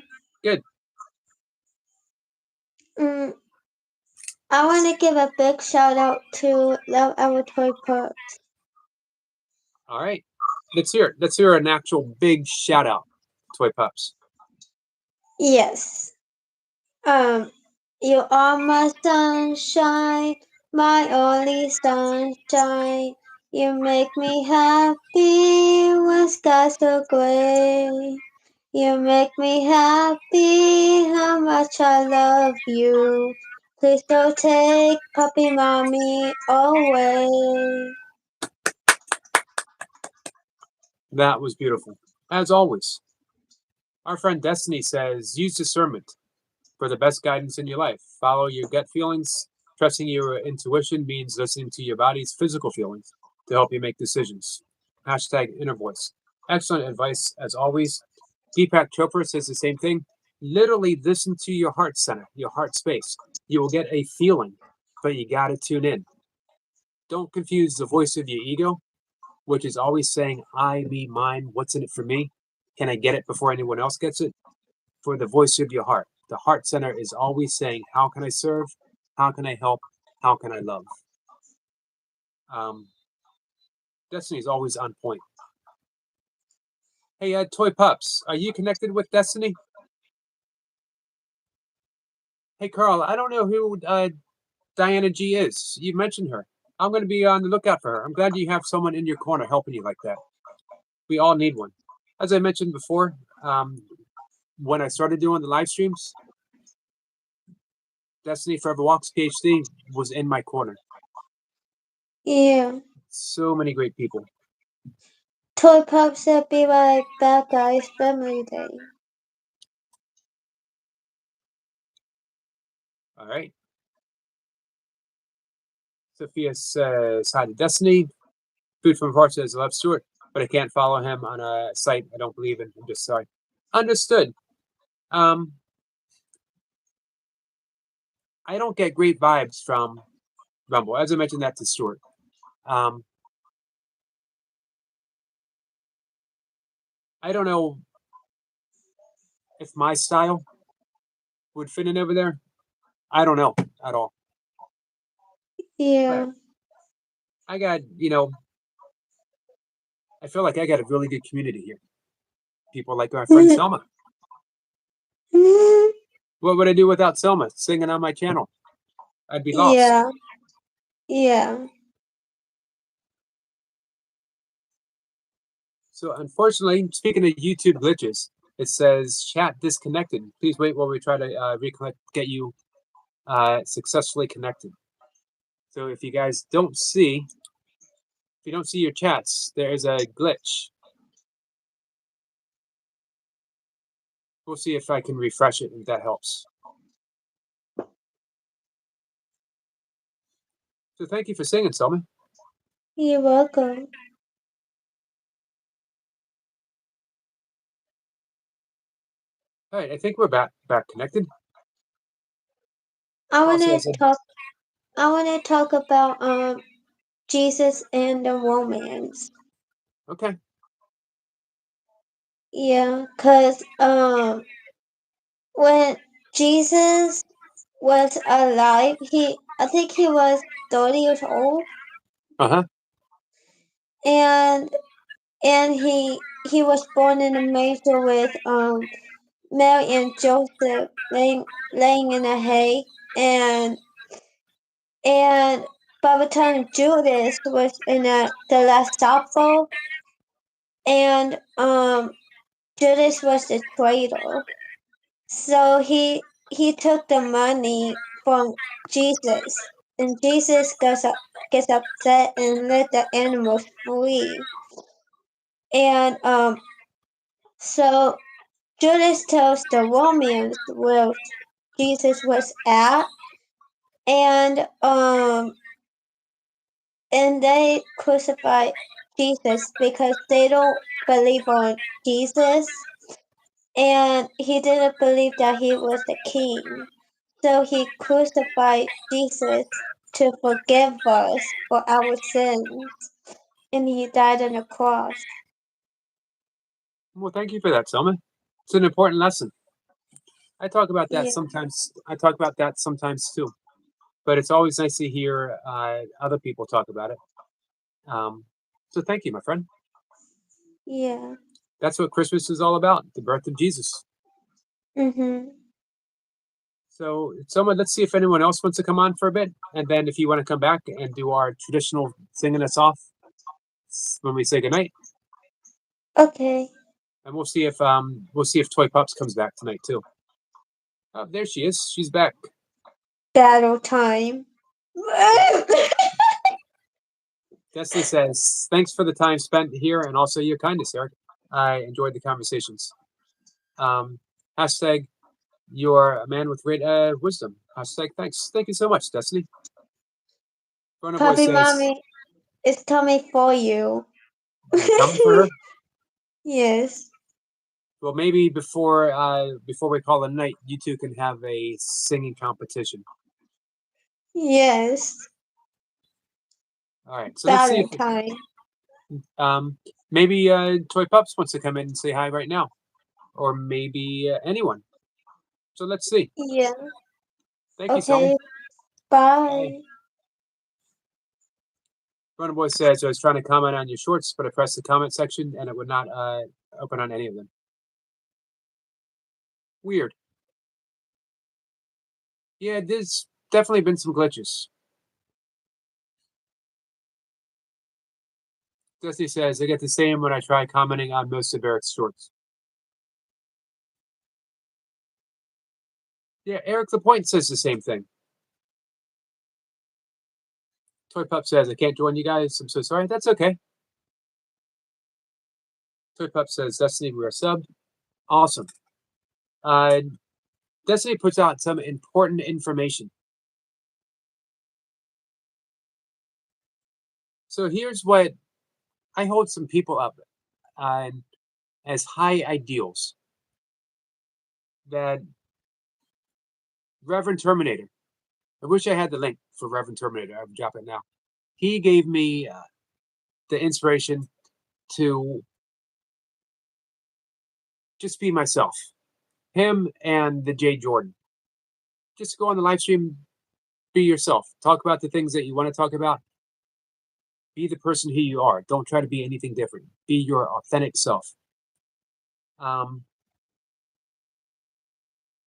Good. I want to give a big shout out to Love Our Toy Pups. All right. Let's hear it. Let's hear an actual big shout out, Toy Pups. Yes. You are my sunshine, my only sunshine. You make me happy when skies are gray. You make me happy how much I love you. Please don't take puppy mommy away. That was beautiful. As always, our friend Destiny says use discernment for the best guidance in your life. Follow your gut feelings. Trusting your intuition means listening to your body's physical feelings to help you make decisions. Hashtag inner voice. Excellent advice as always. Deepak Chopra says the same thing. Literally listen to your heart center, your heart space. You will get a feeling, but you got to tune in. Don't confuse the voice of your ego, which is always saying, I, me, mine, what's in it for me? Can I get it before anyone else gets it? For the voice of your heart. The heart center is always saying, how can I serve? How can I help? How can I love? Destiny is always on point. Hey, Toy Pups, are you connected with Destiny? Hey, Carl, I don't know who Diana G is. You mentioned her. I'm going to be on the lookout for her. I'm glad you have someone in your corner helping you like that. We all need one. As I mentioned before, when I started doing the live streams, Destiny Forever Walks PhD was in my corner. Yeah. So many great people. Toy Pop said be right back, guys. Family Day. All right. Sophia says hi to Destiny. Food from Heart says I love Stuart, but I can't follow him on a site I don't believe in. I'm just sorry. Understood. I don't get great vibes from Rumble, as I mentioned that to Stuart. I don't know if my style would fit in over there. I don't know at all. Yeah. But I got, I feel like I got a really good community here. People like our friend Selma. What would I do without Selma singing on my channel? I'd be lost. Yeah. Yeah. So unfortunately, speaking of YouTube glitches, it says chat disconnected. Please wait while we try to reconnect, get you successfully connected. So if you guys don't see, if you don't see your chats, there is a glitch. We'll see if I can refresh it, if that helps. So thank you for singing, Selma. You're welcome. All right, I think we're back connected. I Also, wanna as a- talk I wanna talk about Jesus and the romance. Okay. Yeah, 'cause when Jesus was alive, I think he was 30 years old, Uh-huh. and he was born in a manger with Mary and Joseph laying in a hay, and by the time Judas was in the Last Supper, and Judas was the traitor, so he took the money from Jesus, and Jesus gets upset and let the animals free, and so Judas tells the Romans where Jesus was at, and they crucify Jesus because they don't believe on Jesus, and he didn't believe that he was the king. So he crucified Jesus to forgive us for our sins, and he died on the cross. Well, thank you for that, Selma. It's an important lesson. I talk about that Yeah. sometimes. I talk about that sometimes too. But it's always nice to hear other people talk about it. So thank you, my friend. Yeah. That's what Christmas is all about, the birth of Jesus. Mm-hmm. So, someone, let's see if anyone else wants to come on for a bit, and then if you want to come back and do our traditional singing us off when we say goodnight, Okay. and we'll see if Toy Pops comes back tonight too. Oh, there she is. She's back. Battle time. Destiny says, "Thanks for the time spent here and also your kindness, Eric. I enjoyed the conversations." Hashtag, you're a man with great wisdom. Hashtag, thanks. Thank you so much, Destiny. Burna Boy Puppy says, mommy is coming for you. "You coming for her?" Yes. Well, maybe before we call it a night, you two can have a singing competition. Yes. All right. So let's see Battle if time. maybe Toy Pups wants to come in and say hi right now, or maybe anyone. So let's see. Yeah. Thank you, Tony. Okay. Bye. Burna Boy says, "I was trying to comment on your shorts, but I pressed the comment section and it would not open on any of them. Weird. Yeah, there's definitely been some glitches." Dusty says, "I get the same when I try commenting on most of Eric's shorts." Yeah, Eric the Point says the same thing. Toy Pup says, "I can't join you guys. I'm so sorry." That's okay. Toy Pup says, "Destiny, we are subbed." Awesome. Destiny puts out some important information. So here's what I hold some people up as high ideals. That Reverend Terminator, I wish I had the link for Reverend Terminator. I would drop it now. He gave me the inspiration to just be myself. Him and the Jay Jordan. Just go on the live stream, be yourself. Talk about the things that you want to talk about. Be the person who you are. Don't try to be anything different. Be your authentic self.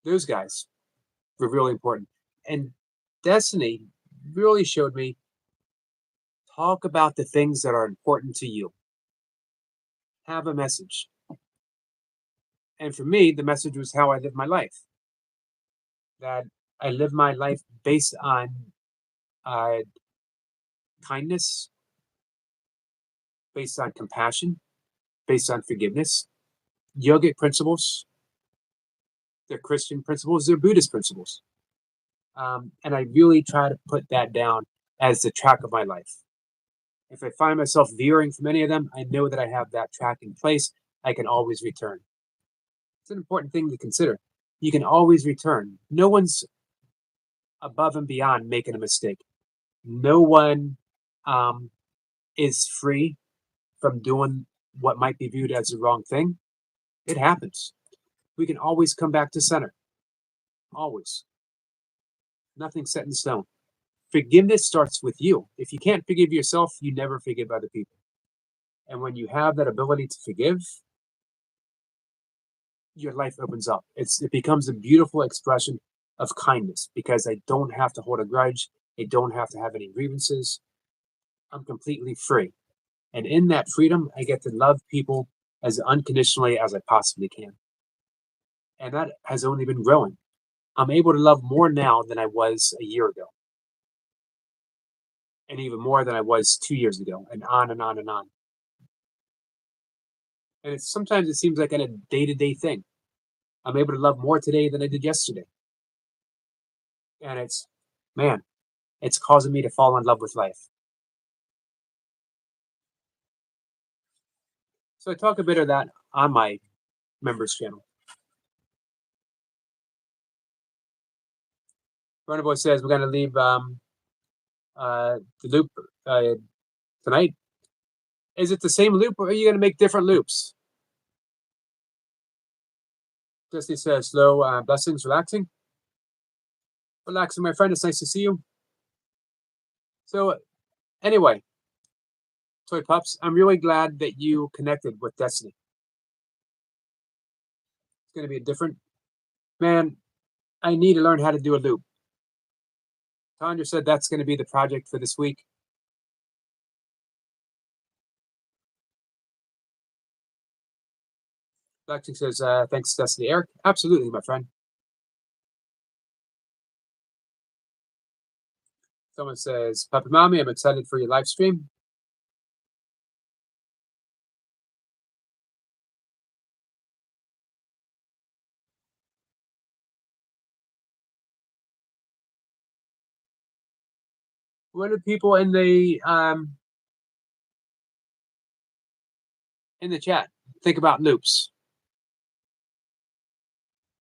Those guys were really important. And Destiny really showed me, talk about the things that are important to you. Have a message. And for me, the message was how I live my life. That I live my life based on kindness, based on compassion, based on forgiveness, yogic principles. They're Christian principles, they're Buddhist principles. And I really try to put that down as the track of my life. If I find myself veering from any of them, I know that I have that track in place. I can always return. It's an important thing to consider. You can always return. No one's above and beyond making a mistake. No one is free from doing what might be viewed as the wrong thing. It happens. We can always come back to center. Always. Nothing's set in stone. Forgiveness starts with you. If you can't forgive yourself, you never forgive other people. And when you have that ability to forgive, your life opens up. It becomes a beautiful expression of kindness because I don't have to hold a grudge. I don't have to have any grievances. I'm completely free. And in that freedom, I get to love people as unconditionally as I possibly can. And that has only been growing. I'm able to love more now than I was a year ago. And even more than I was 2 years ago, and on and on and on. And sometimes it seems like a day-to-day thing. I'm able to love more today than I did yesterday. And it's causing me to fall in love with life. So I talk a bit of that on my members channel. Runner Boy says we're going to leave the loop tonight. Is it the same loop, or are you going to make different loops? Destiny says, slow blessings, relaxing. Relaxing, my friend. It's nice to see you. So, anyway, Toy Pups, I'm really glad that you connected with Destiny. It's going to be a different... Man, I need to learn how to do a loop. Tanya said that's going to be the project for this week. Lexi says, thanks, Destiny. Eric, absolutely, my friend. Someone says, Puppy Mommy, I'm excited for your live stream. What do people in the chat think about loops?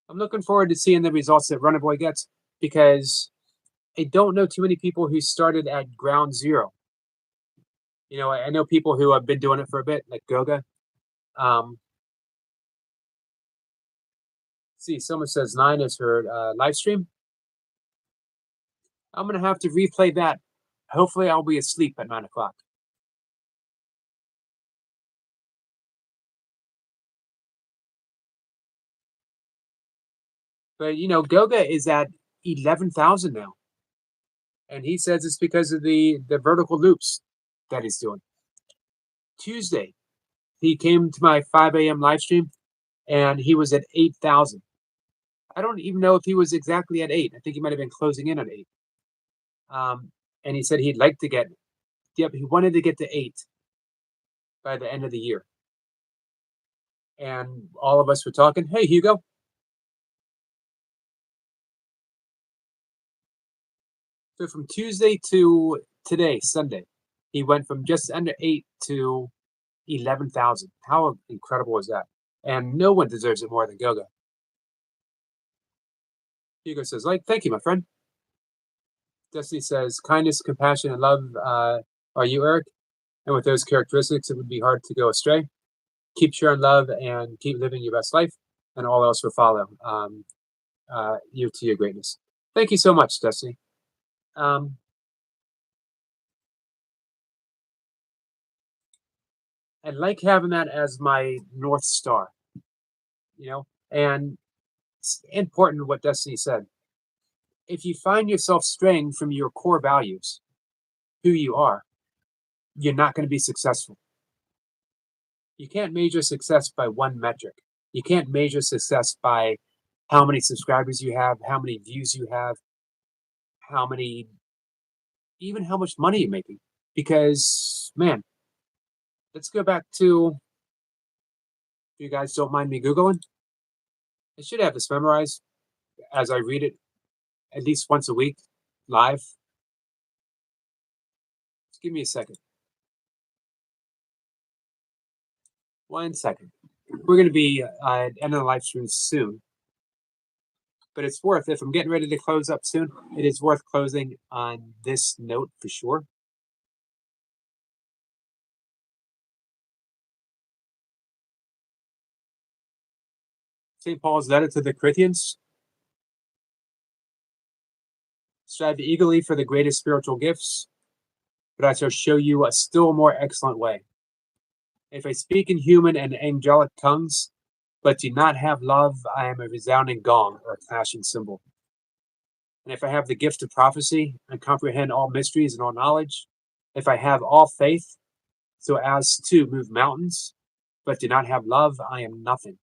I'm looking forward to seeing the results that Runnerboy gets, because I don't know too many people who started at ground zero. You know, I know people who have been doing it for a bit, like Goga. See, someone says 9 is her live stream. I'm going to have to replay that. Hopefully I'll be asleep at 9 o'clock. But, you know, Goga is at 11,000 now. And he says it's because of the vertical loops that he's doing. Tuesday, he came to my 5 a.m. live stream, and he was at 8,000. I don't even know if he was exactly at 8. I think he might have been closing in on 8. And he said he'd like to get, he wanted to get to 8 by the end of the year. And all of us were talking, hey, Hugo. So from Tuesday to today, Sunday, he went from just under 8 to 11,000. How incredible is that? And no one deserves it more than Goga. Hugo says, like, thank you, my friend. Destiny says, kindness, compassion, and love are you, Eric? And with those characteristics, it would be hard to go astray. Keep sharing love and keep living your best life, and all else will follow you to your greatness. Thank you so much, Destiny. I like having that as my North Star, you know, and it's important what Destiny said. If you find yourself straying from your core values, who you are, you're not going to be successful. You can't measure success by one metric. You can't measure success by how many subscribers you have, how many views you have, even how much money you're making. Because, man, let's go back to, if you guys don't mind me Googling, I should have this memorized as I read it at least once a week, live. Just give me a second. 1 second. We're going to be at the end of the live stream soon. But it's worth, if I'm getting ready to close up soon, it is worth closing on this note for sure. St. Paul's letter to the Corinthians. Strive eagerly for the greatest spiritual gifts, but I shall show you a still more excellent way. If I speak in human and angelic tongues, but do not have love, I am a resounding gong or a clashing cymbal. And if I have the gift of prophecy and comprehend all mysteries and all knowledge, if I have all faith so as to move mountains, but do not have love, I am nothing.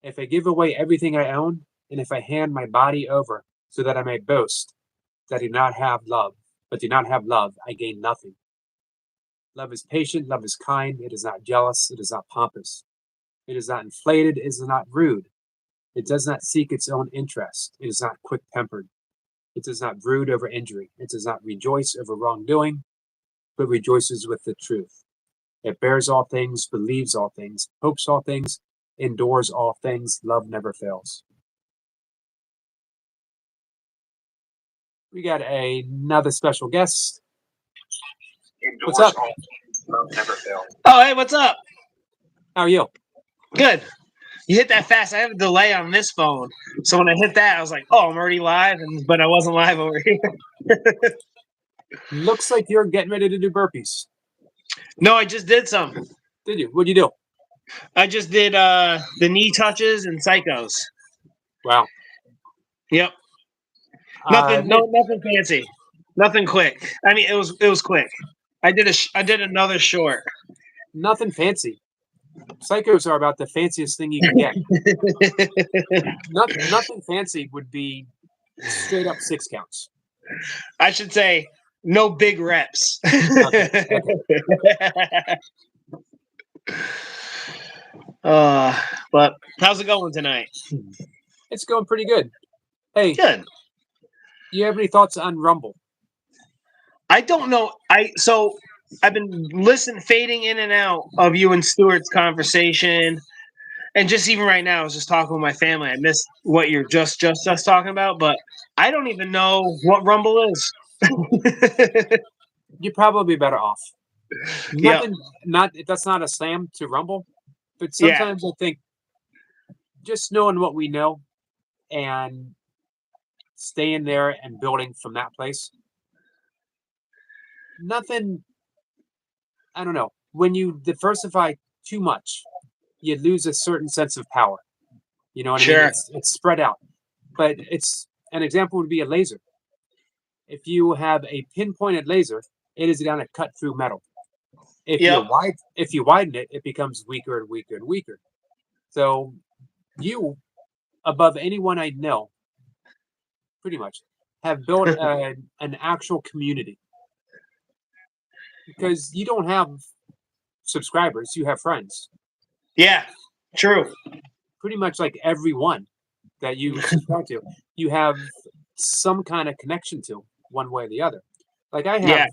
If I give away everything I own, and if I hand my body over so that I may boast that I do not have love, but do not have love, I gain nothing. Love is patient, love is kind, it is not jealous, it is not pompous. It is not inflated, it is not rude. It does not seek its own interest. It is not quick-tempered. It does not brood over injury. It does not rejoice over wrongdoing, but rejoices with the truth. It bears all things, believes all things, hopes all things, endures all things. Love never fails. We got another special guest. What's up? Love never fails. Oh, hey, what's up? How are you? Good. You hit that fast. I have a delay on this phone. So when I hit that, I was like, oh, I'm already live, but I wasn't live over here. Looks like you're getting ready to do burpees. No, I just did some. Did you? What'd you do? I just did the knee touches and psychos. Wow. Yep. Uh, Nothing fancy. Nothing quick. I mean, it was quick. I did another short. nothing fancy. Psychos are about the fanciest thing you can get. Nothing fancy would be straight up 6 counts. I should say no big reps. But how's it going tonight? It's going pretty good. Hey, Good. you have any thoughts on Rumble? I don't know. I've been fading in and out of you and Stuart's conversation, and just even right now, I was just talking with my family. I missed what you're just talking about, but I don't even know what Rumble is. You're probably better off. Yeah. That's not a slam to Rumble, but Yeah. sometimes I think just knowing what we know and staying there and building from that place. Nothing. I don't know. When you diversify too much, you lose a certain sense of power. You know what I Sure. mean? It's spread out. But it's an example would be a laser. If you have a pinpointed laser, it is going to cut through metal. If Yep. you widen it, it becomes weaker and weaker and weaker. So you, above anyone I know, pretty much, have built an actual community. Because you don't have subscribers, you have friends. Yeah. True. Pretty much like everyone that you subscribe to, you have some kind of connection to one way or the other. Like I have, Yeah.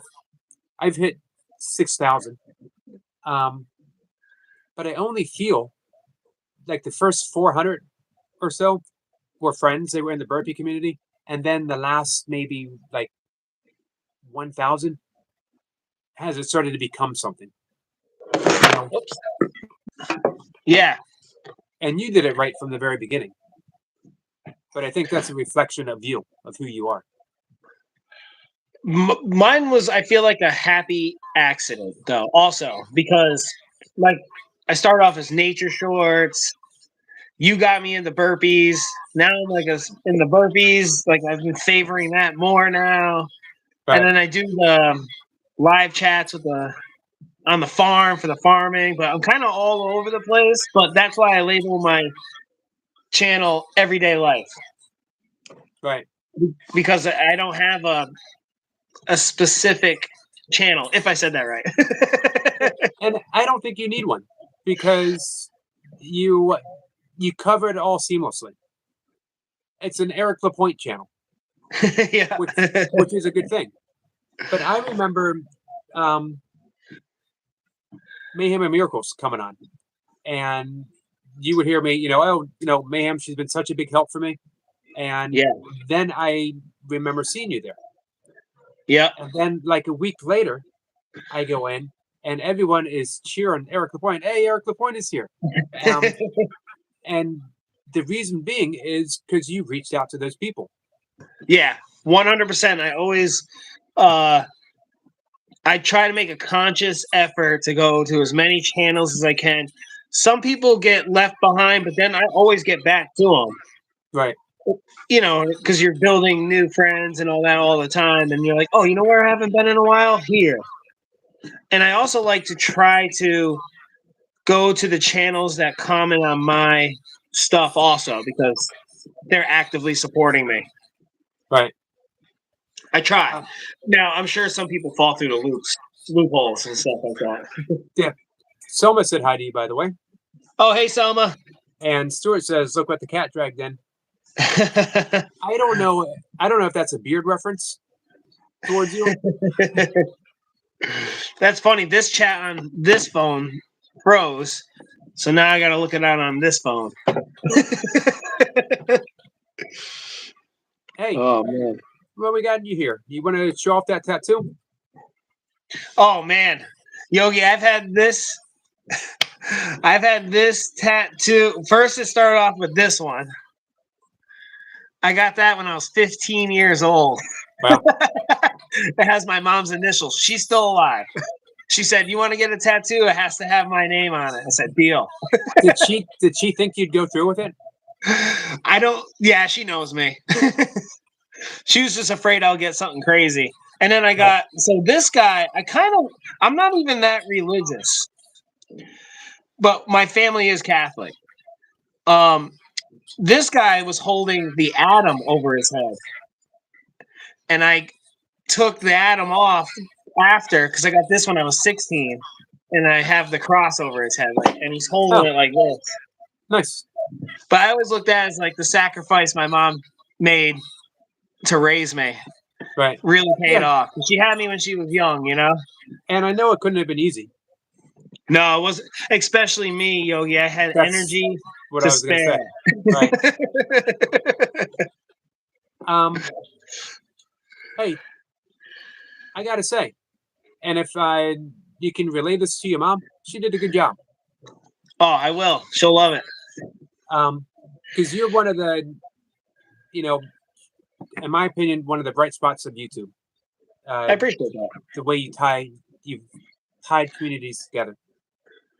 I've hit 6,000, but I only feel like the first 400 or so were friends. They were in the burpee community, and then the last maybe like 1,000 has it started to become something. You know? Yeah. And you did it right from the very beginning. But I think that's a reflection of you, of who you are. Mine was, I feel like, a happy accident, though, also, because, like, I started off as nature shorts. You got me into burpees. Now I'm, like, in the burpees. Like, I've been favoring that more now. Right. And then I do the live chats on the farm for the farming. But I'm kind of all over the place. But that's why I label my channel Everyday Life. Right. Because I don't have a specific channel, if I said that right. And I don't think you need one because you cover it all seamlessly. It's an Eric Lapointe channel, Yeah. which is a good thing. But I remember Mayhem and Miracles coming on, and you would hear me, Mayhem, she's been such a big help for me. And Yeah. then I remember seeing you there. Yeah. And then like a week later, I go in and everyone is cheering Eric Lapointe. Hey, Eric Lapointe is here. And the reason being is because you reached out to those people. Yeah, 100%. I always, I try to make a conscious effort to go to as many channels as I can. Some people get left behind, but then I always get back to them. Right. You know, because you're building new friends and all that all the time. And you're like, oh, you know where I haven't been in a while? Here. And I also like to try to go to the channels that comment on my stuff also because they're actively supporting me. Right. I try. Now, I'm sure some people fall through the loopholes and stuff like that. Selma said hi to you, by the way. Oh, hey, Selma. And Stuart says, look what the cat dragged in. I don't know if that's a beard reference towards you. That's funny. This chat on this phone froze, so now I got to look it out on this phone. Hey, Oh, man. what we got you here? You want to show off that tattoo? Oh, man. Yogi, I've had this tattoo. First, it started off with this one. I got that when I was 15 years old. Wow. It has my mom's initials. She's still alive. She said, "You want to get a tattoo? It has to have my name on it." I said, "Deal." Did she think you'd go through with it? I don't. Yeah, she knows me. She was just afraid I'll get something crazy. And then I got so this guy. I'm not even that religious, but my family is Catholic. This guy was holding the atom over his head, and I took the atom off after because I got this when I was 16, and I have the cross over his head, and he's holding it like this. Nice. But I always looked at it as like the sacrifice my mom made to raise me Right. really paid Yeah. off. She had me when she was young, you know? And I know it couldn't have been easy. No, it wasn't. Especially me, Yogi. I had That's energy What to I was going to spare. say. Right. Hey, I got to say, and if you can relay this to your mom, she did a good job. Oh, I will. She'll love it. Because you're one of the, in my opinion, one of the bright spots of YouTube. I appreciate that. The way you've tied communities together.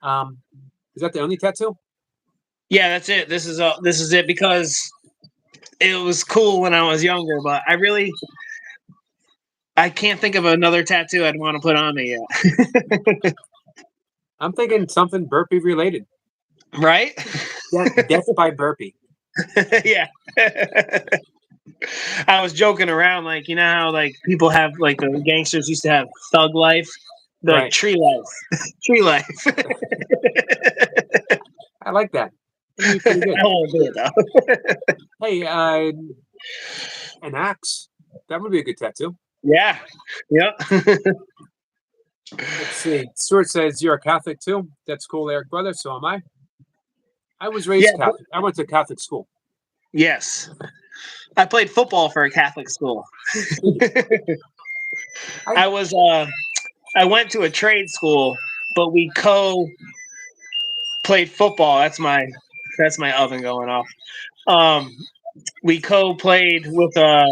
Is that the only tattoo? Yeah, that's it. This is it because it was cool when I was younger, but I can't think of another tattoo I'd want to put on me yet. I'm thinking something burpee related. Right? Death by burpee. Yeah. I was joking around, like, you know how like people have like the gangsters used to have thug life, like Right. tree life, tree life. I like that. That'd be pretty good. I won't do it though. Hey, an axe. That would be a good tattoo. Yeah. Yep. Let's see. Stuart says you're a Catholic too. That's cool, Eric, brother. So am I. I was raised Yeah, Catholic. I went to Catholic school. Yes. I played football for a Catholic school. I went to a trade school, but we played football. That's my oven going off. We played with a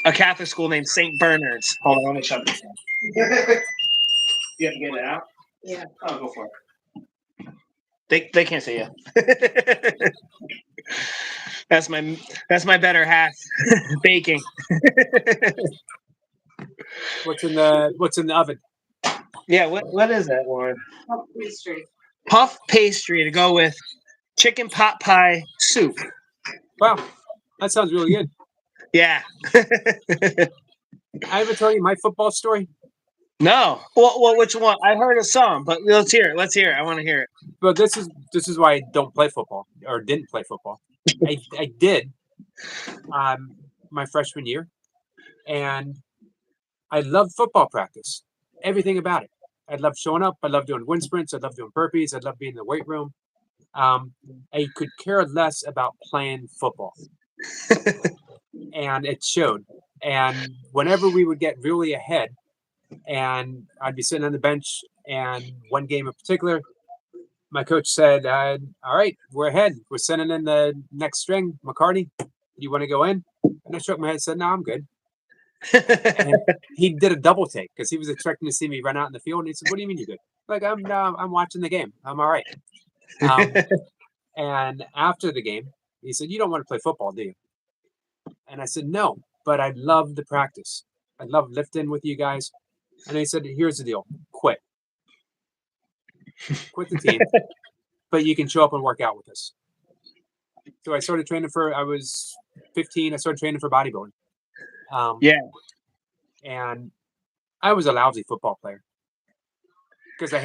Catholic school named St. Bernard's. Hold on, let me shut this down. You have to get it out? Yeah. Oh, go for it. They can't see you. That's my better half. Baking. What's in the oven? Yeah, what is that, Lauren? Puff pastry. Puff pastry to go with chicken pot pie soup. Wow, that sounds really good. Yeah. I ever tell you my football story? No. Well, which one? I heard of some, but let's hear it. I want to hear it. But this is why I don't play football or didn't play football. I did my freshman year, and I loved football practice. Everything about it. I loved showing up. I loved doing wind sprints. I loved doing burpees. I loved being in the weight room. I could care less about playing football, and it showed. And whenever we would get really ahead, and I'd be sitting on the bench, and one game in particular, my coach said, "All right, we're ahead. We're sending in the next string, McCarty. You want to go in?" And I shook my head and said, "No, I'm good." And he did a double take because he was expecting to see me run out in the field. And he said, "What do you mean you're good?" Like, I'm watching the game. I'm all right. And after the game, he said, "You don't want to play football, do you?" And I said, "No, but I love the practice. I love lifting with you guys." And he said, "Here's the deal. Quit the team, but you can show up and work out with us." So I started training I was 15. I started training for bodybuilding. Yeah. And I was a lousy football player because I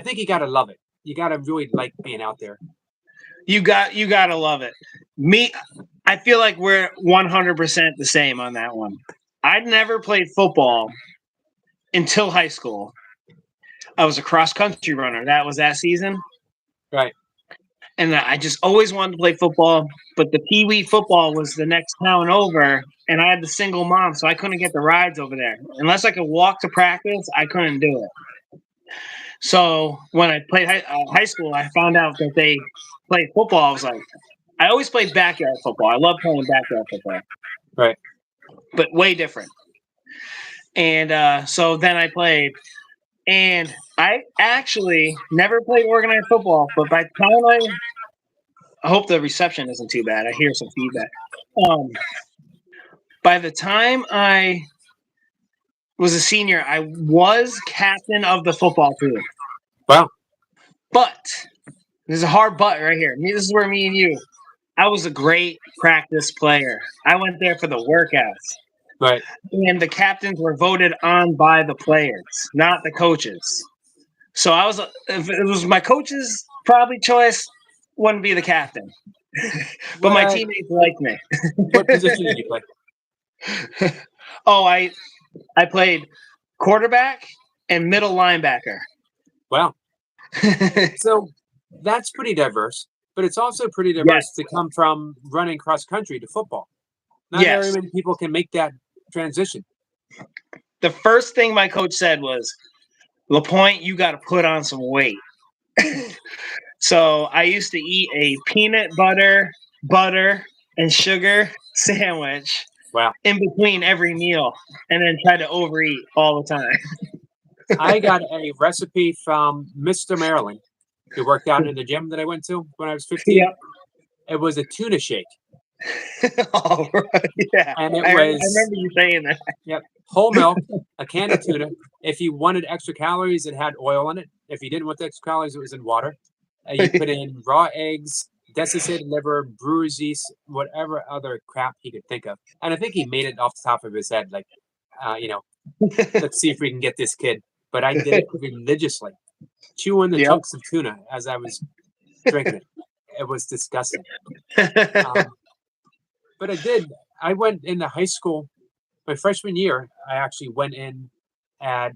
think you got to love it. You got to really like being out there. You got to love it. Me, I feel like we're 100% the same on that one. I'd never played football until high school. I was a cross country runner. That was that season. Right. And I just always wanted to play football, but the Pee Wee football was the next town over, and I had the single mom, so I couldn't get the rides over there. Unless I could walk to practice, I couldn't do it. So when I played high school, I found out that they played football. I was like, I always played backyard football. I love playing backyard football. Right. But way different. And so then I played. And I actually never played organized football, but by the time I hope the reception isn't too bad. I hear some feedback. By the time I was a senior, I was captain of the football team. Wow. But there's a hard but right here. This is where me and you. I was a great practice player. I went there for the workouts. Right. And the captains were voted on by the players, not the coaches. So I was, if it was my coach's probably choice, wouldn't be the captain. But my What- teammates liked me. What position did you play? Oh, I played quarterback and middle linebacker. Wow. So that's pretty diverse, but it's also pretty diverse to come from running cross country to football. Not Yes. very many people can make that transition. The first thing my coach said was, LaPointe, you got to put on some weight. So I used to eat a peanut butter, and sugar sandwich Wow. in between every meal and then try to overeat all the time. I got a recipe from Mr. Maryland, who worked out in the gym that I went to when I was 15. Yep. It was a tuna shake, All right. Yeah. and it I was remember you saying that. whole milk, a can of tuna. If you wanted extra calories, it had oil in it. If you didn't want the extra calories, it was in water. You put in raw eggs, desiccated liver, brewer's yeast, whatever other crap he could think of. And I think he made it off the top of his head, like, let's see if we can get this kid. But I did it religiously, chewing the Yep. chunks of tuna as I was drinking it. It was disgusting. But I did. I went into high school. My freshman year, I actually went in at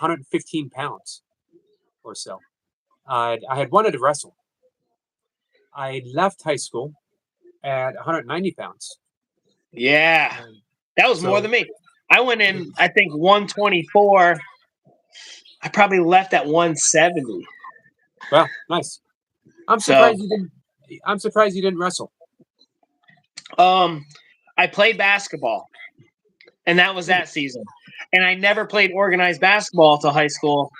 115 pounds or so. I had wanted to wrestle. I left high school at 190 pounds. Yeah. That was more So- than me. I went in, I think, 124. I probably left at 170. Well, nice. I'm So- surprised you didn't. I'm surprised you didn't wrestle. I played basketball, and that was that season. And I never played organized basketball till high school,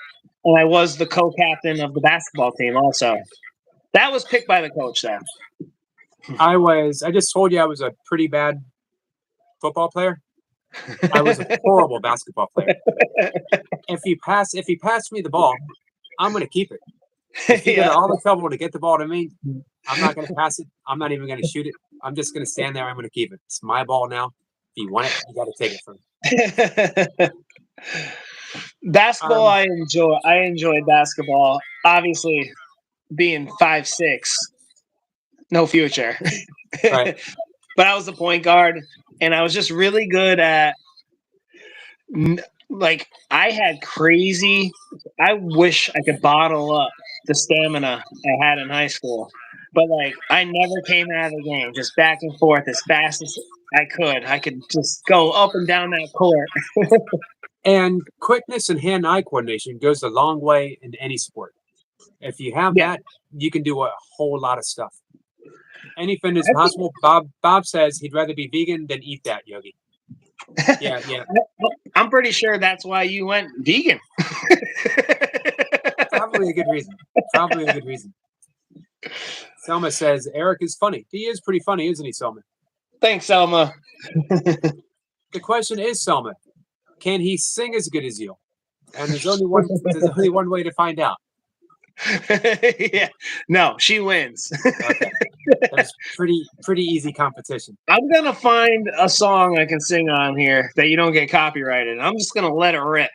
and I was the co-captain of the basketball team also. That was picked by the coach, though. I just told you I was a pretty bad football player. I was a horrible basketball player. If you pass me the ball, I'm going to keep it. If you go to all the trouble to get the ball to me, I'm not going to pass it. I'm not even going to shoot it. I'm just going to stand there. I'm going to keep it. It's my ball now. If you want it, you got to take it from me. Basketball, I enjoyed basketball. Obviously, being 5'6", no future. Right. But I was the point guard, and I was just really good at. Like, I had crazy. I wish I could bottle up the stamina I had in high school, but like I never came out of the game just back and forth as fast as I could. I could just go up and down that court. And quickness and hand-eye coordination goes a long way in any sport. If you have Yeah. that, you can do a whole lot of stuff. Anything is possible. Bob says he'd rather be vegan than eat that, Yogi. Yeah. I'm pretty sure that's why you went vegan. Probably a good reason. Selma says Eric is funny. He is pretty funny, isn't he, Selma? Thanks, Selma. The question is, Selma, can he sing as good as you? And there's only one way to find out. Yeah. No, she wins. Okay. That's pretty easy competition. I'm gonna find a song I can sing on here that you don't get copyrighted. I'm just gonna let it rip.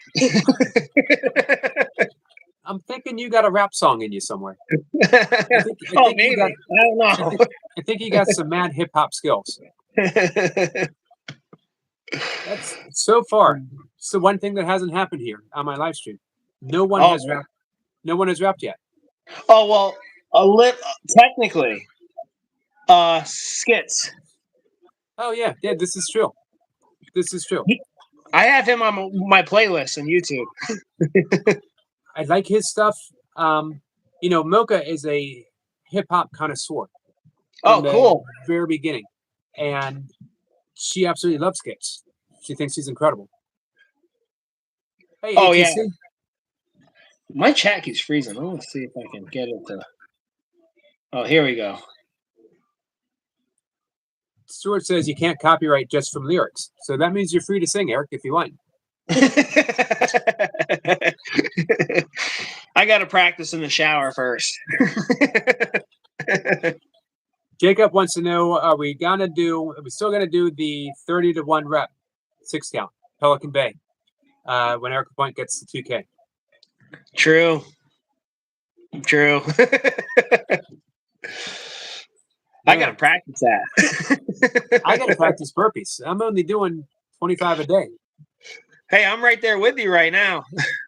I'm thinking you got a rap song in you somewhere. Oh, think you maybe. got- I don't I think you got some mad hip hop skills. know. That's so far. It's the one thing that hasn't happened here on my live stream. No one Oh, has man. rapped. No one has rapped yet. Oh well, technically, skits. Oh yeah, this is true. This is true. I have him on my playlist on YouTube. I like his stuff. Milka is a hip hop connoisseur. Oh, from the cool. Very beginning, and she absolutely loves skits. She thinks he's incredible. Hey, Oh, yeah. ATC. My chat keeps freezing. I want to see if I can get it to. Oh, here we go. Stuart says you can't copyright just from lyrics. So that means you're free to sing, Eric, if you want. I got to practice in the shower first. Jacob wants to know, are we still gonna do the 30 to 1 rep 6 count, Pelican Bay, when Eric Point gets to 2K? True. I got to Man, practice that. I gotta practice burpees. I'm only doing 25 a day. Hey, I'm right there with you right now.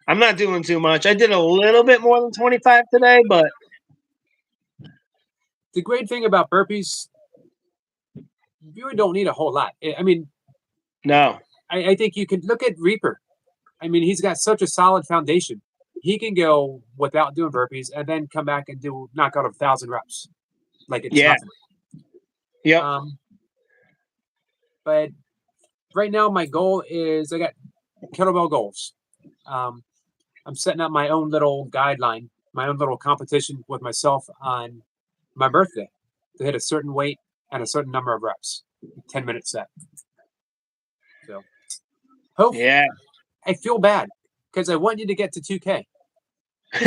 I'm not doing too much. I did a little bit more than 25 today, but The great thing about burpees, you really don't need a whole lot. I mean, no. I think you can look at Reaper. I mean, he's got such a solid foundation. He can go without doing burpees and then come back and knock out 1,000 reps, like it's Yeah. nothing. Yep. But right now, my goal is I got kettlebell goals. I'm setting up my own little guideline, my own little competition with myself on my birthday to hit a certain weight and a certain number of reps, 10-minute set. So, hopefully, Yeah. I feel bad because I want you to get to 2K.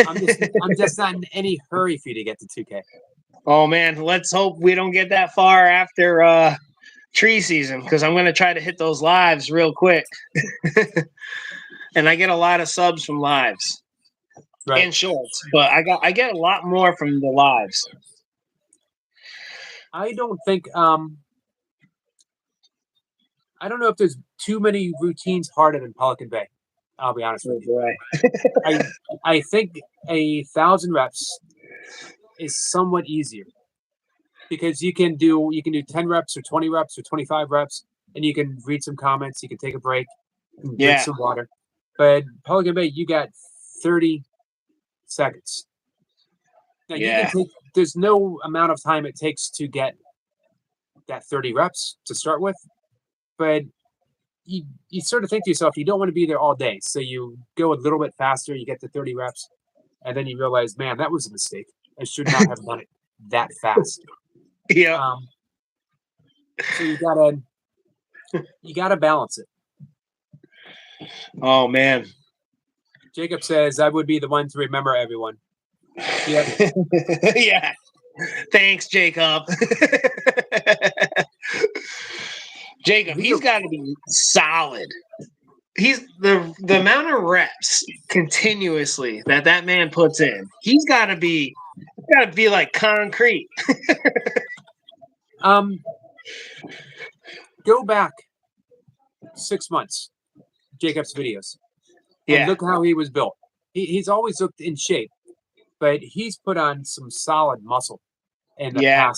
I'm just not in any hurry for you to get to 2K. Oh man, let's hope we don't get that far after tree season, because I'm going to try to hit those lives real quick. And I get a lot of subs from lives Right. and shorts, but I get a lot more from the lives. I don't think I don't know if there's too many routines harder than Pelican Bay. I'll be honest with you. Right. I think 1,000 reps is somewhat easier because you can do 10 reps or 20 reps or 25 reps, and you can read some comments, you can take a break, drink Yeah. some water. But Pelican Bay, you got 30 seconds. Now Yeah. there's no amount of time it takes to get that 30 reps to start with, but you sort of think to yourself, you don't want to be there all day. So you go a little bit faster, you get to 30 reps, and then you realize, man, that was a mistake. I should not have done it that fast. Yeah. So you gotta balance it. Oh man. Jacob says I would be the one to remember everyone. Yeah. Yeah. Thanks, Jacob. Jacob, he's got to be solid. He's the amount of reps continuously that man puts in. He's got to be like concrete. Go back 6 months, Jacob's videos, and Yeah. look how he was built. He's always looked in shape, but he's put on some solid muscle in the Yeah.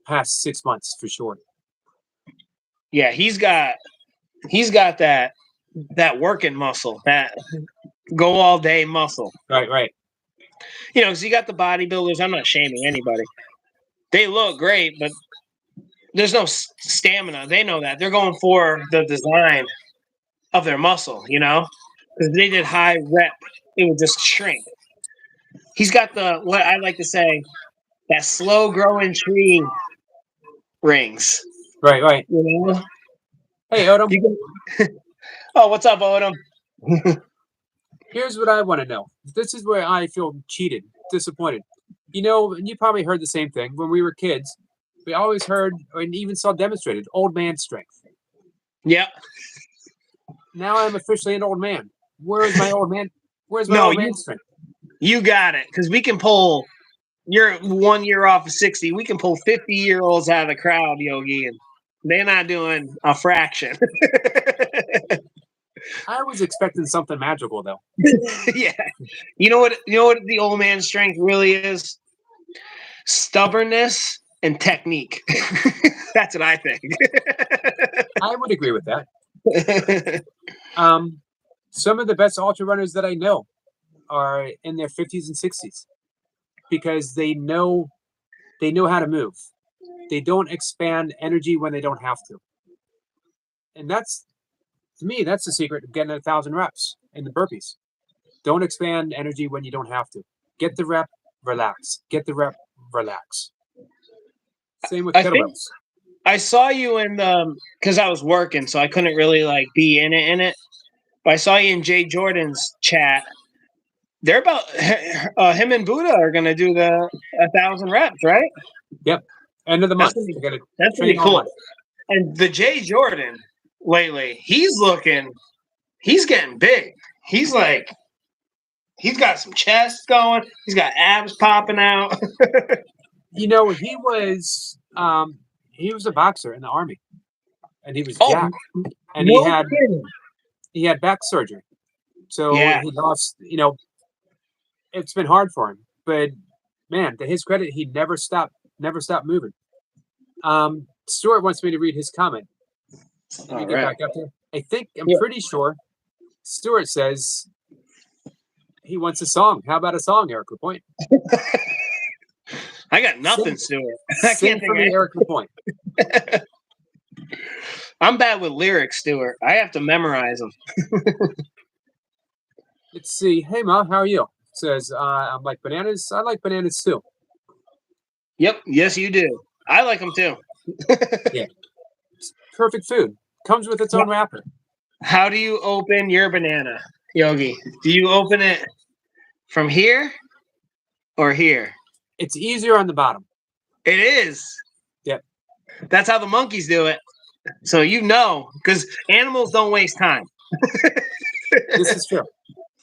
past 6 months for sure. Yeah, he's got that working muscle, that go all day muscle. Right. You know, because you got the bodybuilders. I'm not shaming anybody. They look great, but there's no stamina. They know that. They're going for the design of their muscle, you know? Because they did high rep, it would just shrink. He's got what I like to say, that slow growing tree rings. Right. You know? Hey, Odom. Oh, what's up, Odom? Here's what I want to know. This is where I feel cheated, disappointed. You know, and you probably heard the same thing. When we were kids, we always heard and even saw demonstrated old man strength. Yep. Now I'm officially an old man. Where's my old man? Where's my No, old man strength? You got it. Because we can pull, you're 1 year off of 60. We can pull 50-year-olds out of the crowd, Yogi, and they're not doing a fraction. I was expecting something magical, though. Yeah. You know what the old man strength really is? Stubbornness and technique. That's what I think. I would agree with that. Some of the best ultra runners that I know are in their 50s and 60s because they know how to move. They don't expand energy when they don't have to. And that's To me, that's the secret of getting 1,000 reps in the burpees. Don't expand energy when you don't have to. Get the rep, relax. Get the rep, relax. Same with I think- kettlebells. I saw you in the because I was working, so I couldn't really like be in it. But I saw you in Jay Jordan's chat. They're about him and Buddha are gonna do the 1,000 reps, right? End of the month. That's gonna be- They're gonna That's train pretty all cool. month. And the Jay Jordan lately, he's getting big. He's got some chest going. He's got abs popping out. You know, he was a boxer in the army, and he was Oh, jacked, and no kidding. he had back surgery, so Yeah. he lost. You know, it's been hard for him, but man, to his credit, he never stopped moving. Stuart wants me to read his comment. Let me All get right. back up there. I'm Yeah. pretty sure Stuart says he wants a song. How about a song, Eric Lapointe? I got nothing, Stuart. I Sing can't for think me, of Eric Lapointe. I'm bad with lyrics, Stuart. I have to memorize them. Let's see. Hey, Ma, how are you? Says, I'm like bananas. I like bananas too. Yep. Yes, you do. I like them too. Perfect food. Comes with its own wrapper. How do you open your banana, Yogi? Do you open it from here or here? It's easier on the bottom. It is. Yep. That's how the monkeys do it. So you know, because animals don't waste time. This is true.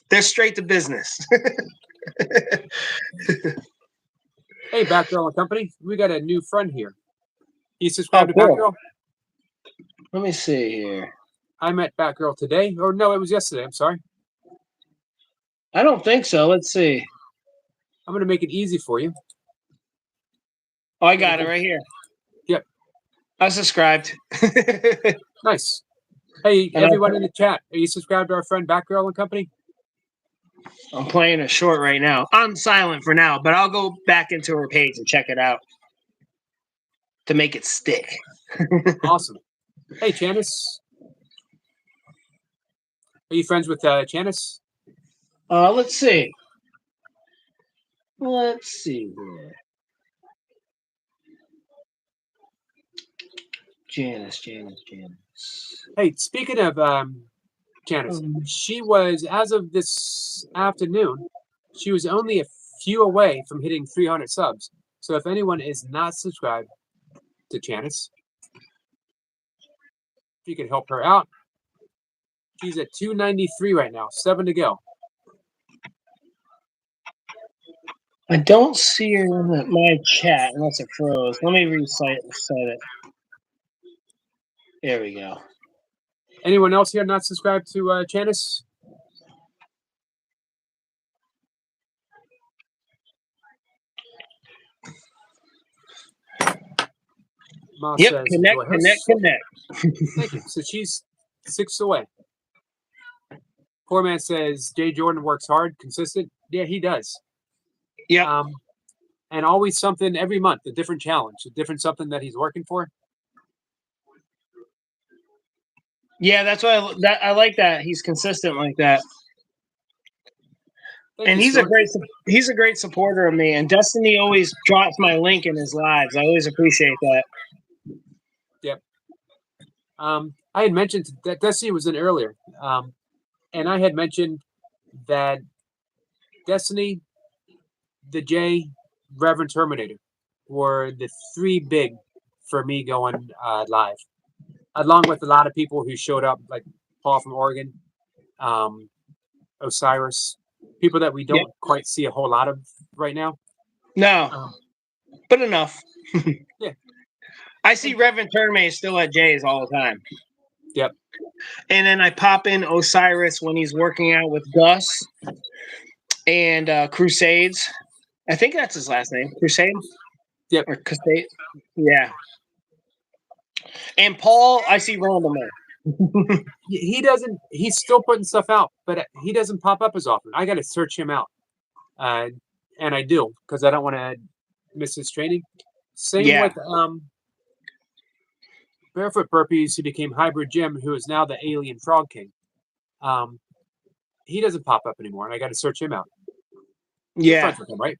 They're straight to business. Hey, Batgirl and Company. We got a new friend here. You subscribed Oh, to cool. Batgirl? Let me see here. I met Batgirl today. Or no, it was yesterday. I'm sorry. I don't think so. Let's see. I'm going to make it easy for you. Oh, I got it right here. Yep. I subscribed. Nice. Hey, And everyone in the chat. Are you subscribed to our friend Batgirl and Company? I'm playing a short right now. I'm silent for now, but I'll go back into her page and check it out to make it stick. Awesome. Hey, Janice. Are you friends with Janice? Let's see. Let's see here. Janice. Hey, speaking of Janice, she was, as of this afternoon, she was only a few away from hitting 300 subs. So if anyone is not subscribed to Janice, if you could help her out, she's at 293 right now, 7 to go. I don't see her in my chat unless it froze. Let me reset it. There we go. Anyone else here not subscribed to Janice? Ma Yep, says, connect. "Joy House." Thank you. So she's 6 away. Poor man says Jay Jordan works hard, consistent. Yeah, he does. Yeah. And always something every month, a different challenge, a different something that he's working for. Yeah, that's why I like that. He's consistent like that. Thank And you, he's a great supporter of me. And Destiny always drops my link in his lives. I always appreciate that. I had mentioned that Destiny was in earlier, and I had mentioned that Destiny, the J, Reverend Terminator were the 3 big for me going live, along with a lot of people who showed up, like Paul from Oregon, Osiris, people that we don't quite see a whole lot of right now. No, but enough. Yeah. I see Reverend Terme still at Jay's all the time. Yep. And then I pop in Osiris when he's working out with Gus and Crusades. I think that's his last name. Crusade? Yep. Or Crusade? Yeah. And Paul, I see randomly. He doesn't. He's still putting stuff out, but he doesn't pop up as often. I got to search him out, and I do because I don't want to miss his training. Same with Barefoot Burpees, who became Hybrid Jim, who is now the Alien Frog King. He doesn't pop up anymore, and I got to search him out. You're Yeah, friends with him, right?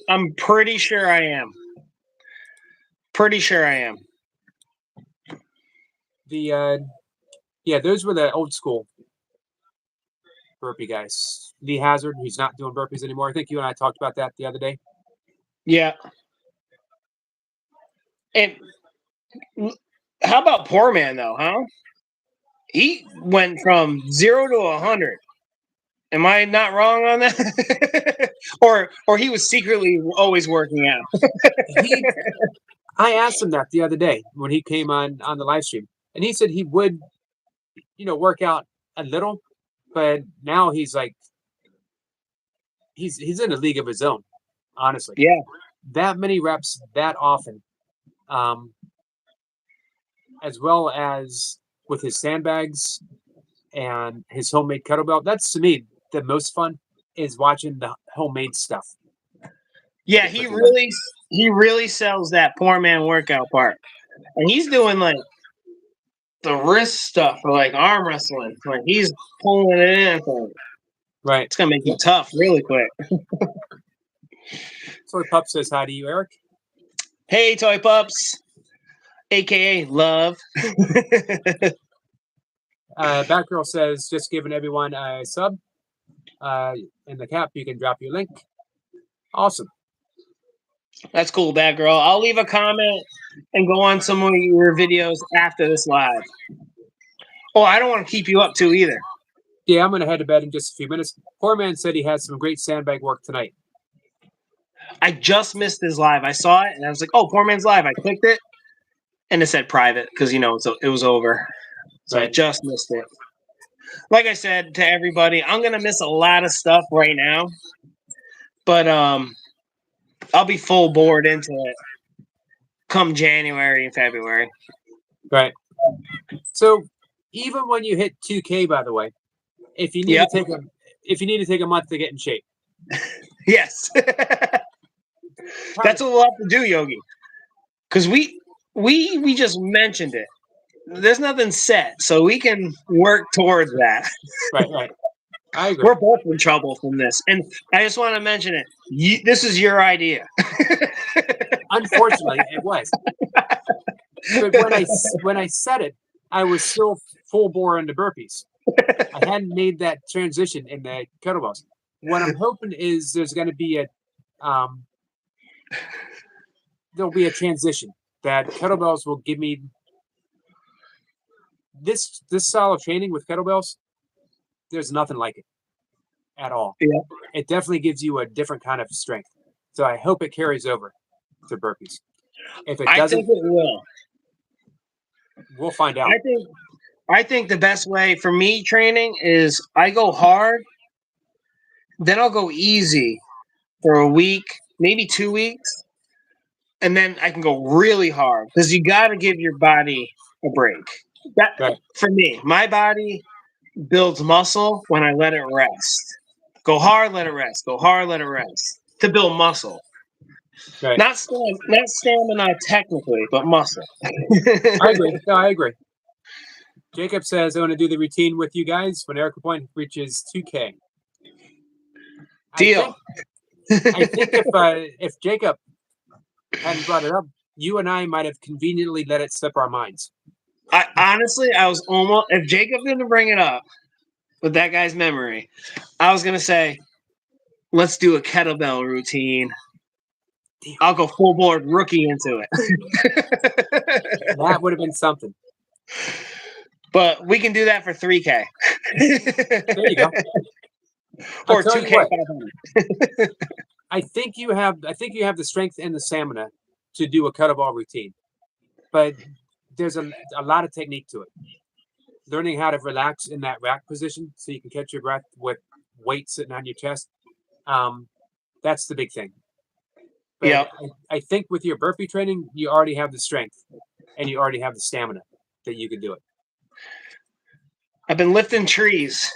I'm pretty sure I am. Pretty sure I am. Those were the old school burpee guys. Lee Hazard, who's not doing burpees anymore. I think you and I talked about that the other day. Yeah. And how about Poor Man though, huh? He went from 0 to 100. Am I not wrong on that? or he was secretly always working out. I asked him that the other day when he came on the live stream, and he said he would, work out a little, but now he's like, he's in a league of his own. Honestly, Yeah. that many reps that often, as well as with his sandbags and his homemade kettlebell. That's to me the most fun is watching the homemade stuff. Yeah, he really sells that Poor Man workout part. And he's doing like the wrist stuff for like arm wrestling. Like he's pulling it in. So Right. it's gonna make you tough really quick. Toy Pup says hi to you, Eric. Hey, Toy Pups, aka Love. Batgirl says just giving everyone a sub. In the cap, you can drop your link. Awesome. That's cool, Bad Girl. I'll leave a comment and go on some of your videos after this live. Oh, I don't want to keep you up too either. Yeah, I'm going to head to bed in just a few minutes. Poor Man said he had some great sandbag work tonight. I just missed his live. I saw it and I was like, oh, Poor Man's live. I clicked it and it said private because, it was over. So I just missed it. Like I said to everybody, I'm going to miss a lot of stuff right now. But I'll be full board into it come January and February. Right. So even when you hit 2K, by the way, if you need to take a month to get in shape. Yes. That's what we'll have to do, Yogi. Because we just mentioned it. There's nothing set, so we can work towards that. Right. I agree. We're both in trouble from this. And I just want to mention it. This is your idea. Unfortunately, it was. But when I said it, I was still full bore into burpees. I hadn't made that transition in the kettlebells. What I'm hoping is there's going to be there'll be a transition that kettlebells will give me this style of training with kettlebells. There's nothing like it at all. Yeah. It definitely gives you a different kind of strength. So I hope it carries over to burpees. If it doesn't, I think it will. We'll find out. I think the best way for me training is I go hard, then I'll go easy for a week, maybe 2 weeks, and then I can go really hard because you got to give your body a break. For me, my body builds muscle when I let it rest. Go hard, let it rest. Go hard, let it rest. To build muscle. Right. Not stamina technically, but muscle. I agree. No, I agree. Jacob says, I want to do the routine with you guys when Erica Point reaches 2K. Deal. I think if Jacob hadn't brought it up, you and I might have conveniently let it slip our minds. I was almost, if Jacob didn't bring it up with that guy's memory, I was going to say, let's do a kettlebell routine. I'll go full board rookie into it. That would have been something. But we can do that for 3K. There you go. Or 2K 500. I think you have the strength and the stamina to do a kettlebell routine. But there's a lot of technique to it. Learning how to relax in that rack position so you can catch your breath with weight sitting on your chest. That's the big thing. But yeah. I think with your burpee training, you already have the strength and you already have the stamina that you can do it. I've been lifting trees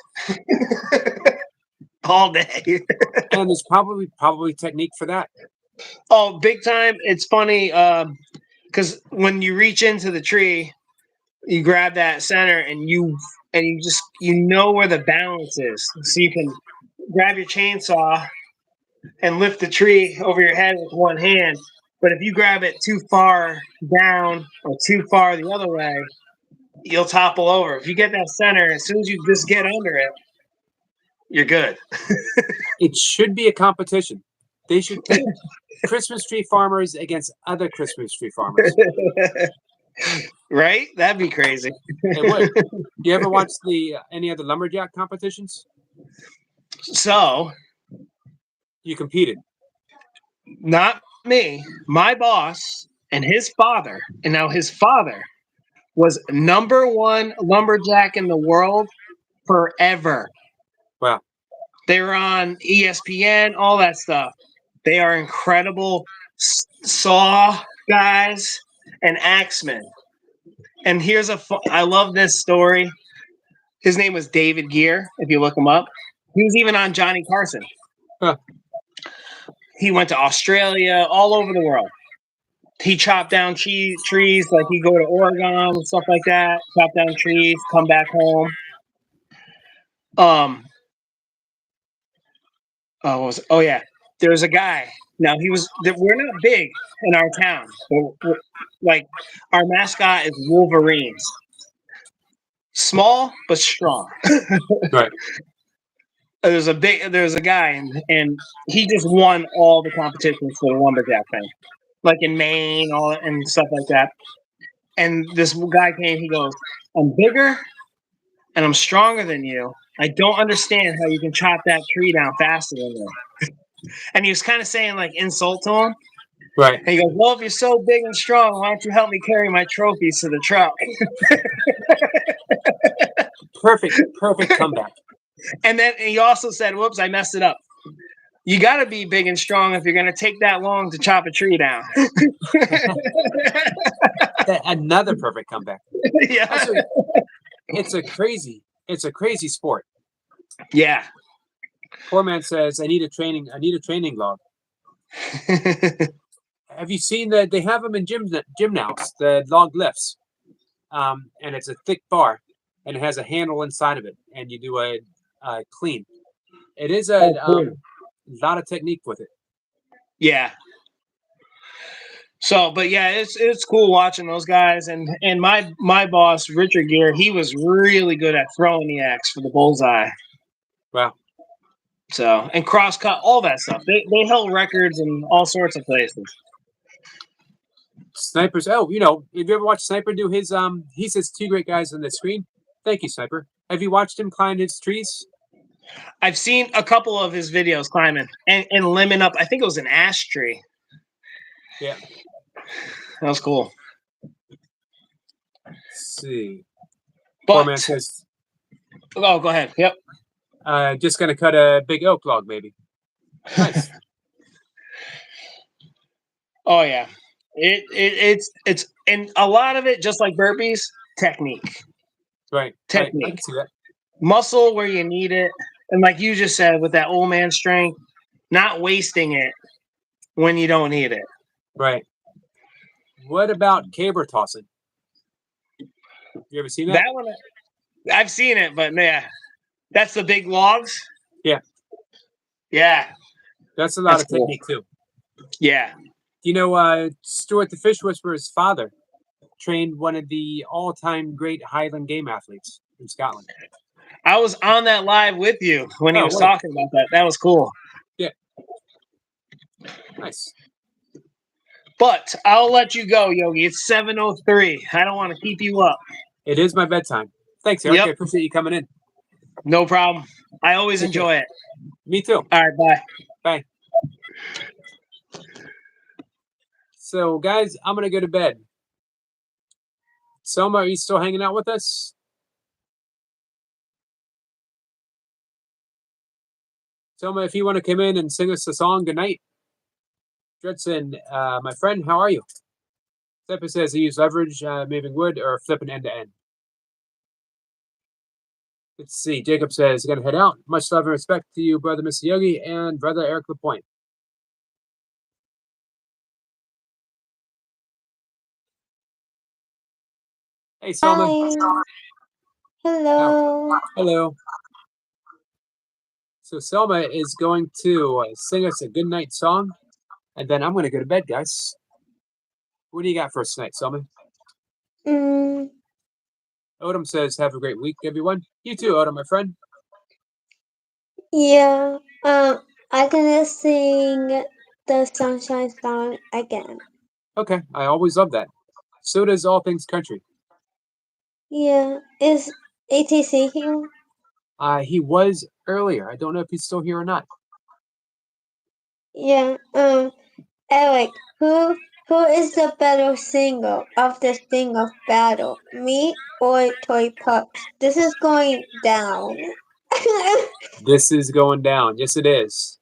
all day. And there's probably technique for that. Oh, big time. It's funny because because when you reach into the tree, you grab that center and you just know where the balance is, so you can grab your chainsaw and lift the tree over your head with one hand. But if you grab it too far down or too far the other way, you'll topple over. If you get that center, as soon as you just get under it, you're good. It should be a competition. They should pit Christmas tree farmers against other Christmas tree farmers. Right? That'd be crazy. It would. You ever watch any of the lumberjack competitions? So, You competed. not me, my boss and his father, and now his father was #1 lumberjack in the world forever. Wow. They were on ESPN, all that stuff. They are incredible saw guys and axemen. And here's I love this story. His name was David Gear, if you look him up. He was even on Johnny Carson. Huh. He went to Australia, all over the world. He chopped down trees, like he'd go to Oregon and stuff like that, chop down trees, come back home. There's a guy. Now we're not big in our town. Like, our mascot is Wolverines. Small but strong. Right. There's a guy and he just won all the competitions for the lumberjack thing. Like in Maine, and stuff like that. And this guy came, he goes, "I'm bigger and I'm stronger than you. I don't understand how you can chop that tree down faster than me." And he was kind of saying like insult to him. Right. And he goes, "Well, if you're so big and strong, why don't you help me carry my trophies to the truck?" Perfect comeback. And then he also said, "Whoops, I messed it up. You got to be big and strong if you're going to take that long to chop a tree down." Another perfect comeback. Yeah. Also, it's a crazy sport. Yeah. Poor man says, I need a training log. Have you seen that they have them in gym now, the log lifts? And it's a thick bar and it has a handle inside of it, and you do a clean. It is a lot of technique with it. Yeah. So, but yeah, it's cool watching those guys, and my boss Richard Gere, he was really good at throwing the axe for the bullseye. Wow. So, and cross cut, all that stuff. They held records in all sorts of places. Snipers. Oh, have you ever watched Sniper do his he says two great guys on the screen? Thank you, Sniper. Have you watched him climb his trees? I've seen a couple of his videos climbing and limbing up. I think it was an ash tree. Yeah. That was cool. Let's see. But, Poor man says, oh, go ahead. Yep. Just gonna cut a big oak log, maybe. Nice. Oh yeah. It's and a lot of it, just like burpees, technique. Right. Technique. I can see that. Muscle where you need it. And like you just said, with that old man strength, not wasting it when you don't need it. Right. What about caber tossing? You ever seen that? That one, I've seen it, but yeah, that's the big logs. Yeah. Yeah. That's a lot That's of cool. technique too. Yeah. You know, Stuart the Fish Whisperer's father trained one of the all-time great Highland game athletes in Scotland. I was on that live with you when he Oh, was wow. talking about that. That was cool. Nice. But I'll let you go, Yogi. It's 7:03. I don't want to keep you up. It is my bedtime. Thanks, Eric. Yep. I appreciate you coming in. No problem. I always Okay. enjoy it. Me too. All right, bye. Bye. So, guys, I'm gonna go to bed. Selma, are you still hanging out with us? Selma, if you want to come in and sing us a song, good night. Judson, my friend, how are you? Stepper says he used leverage, moving wood, or flipping end to end. Let's see. Jacob says, gonna head out. Much love and respect to you, brother Mr. Yogi, and brother Eric Lapointe. Hey, Selma. Hi. Hello. Hello. So Selma is going to sing us a good night song, and then I'm going to go to bed, guys. What do you got for us tonight, Selma? Mm, Odom says, "Have a great week, everyone." You too, Odom, my friend. yeah. I'm gonna sing the Sunshine Song again. Okay, I always love that. So does All Things Country. Yeah. Is ATC here? He was earlier. I don't know if he's still here or not. Yeah. Eric, who is the better singer of the Sing of Battle? Me or Toy Pups? This is going down. This is going down. Yes, it is.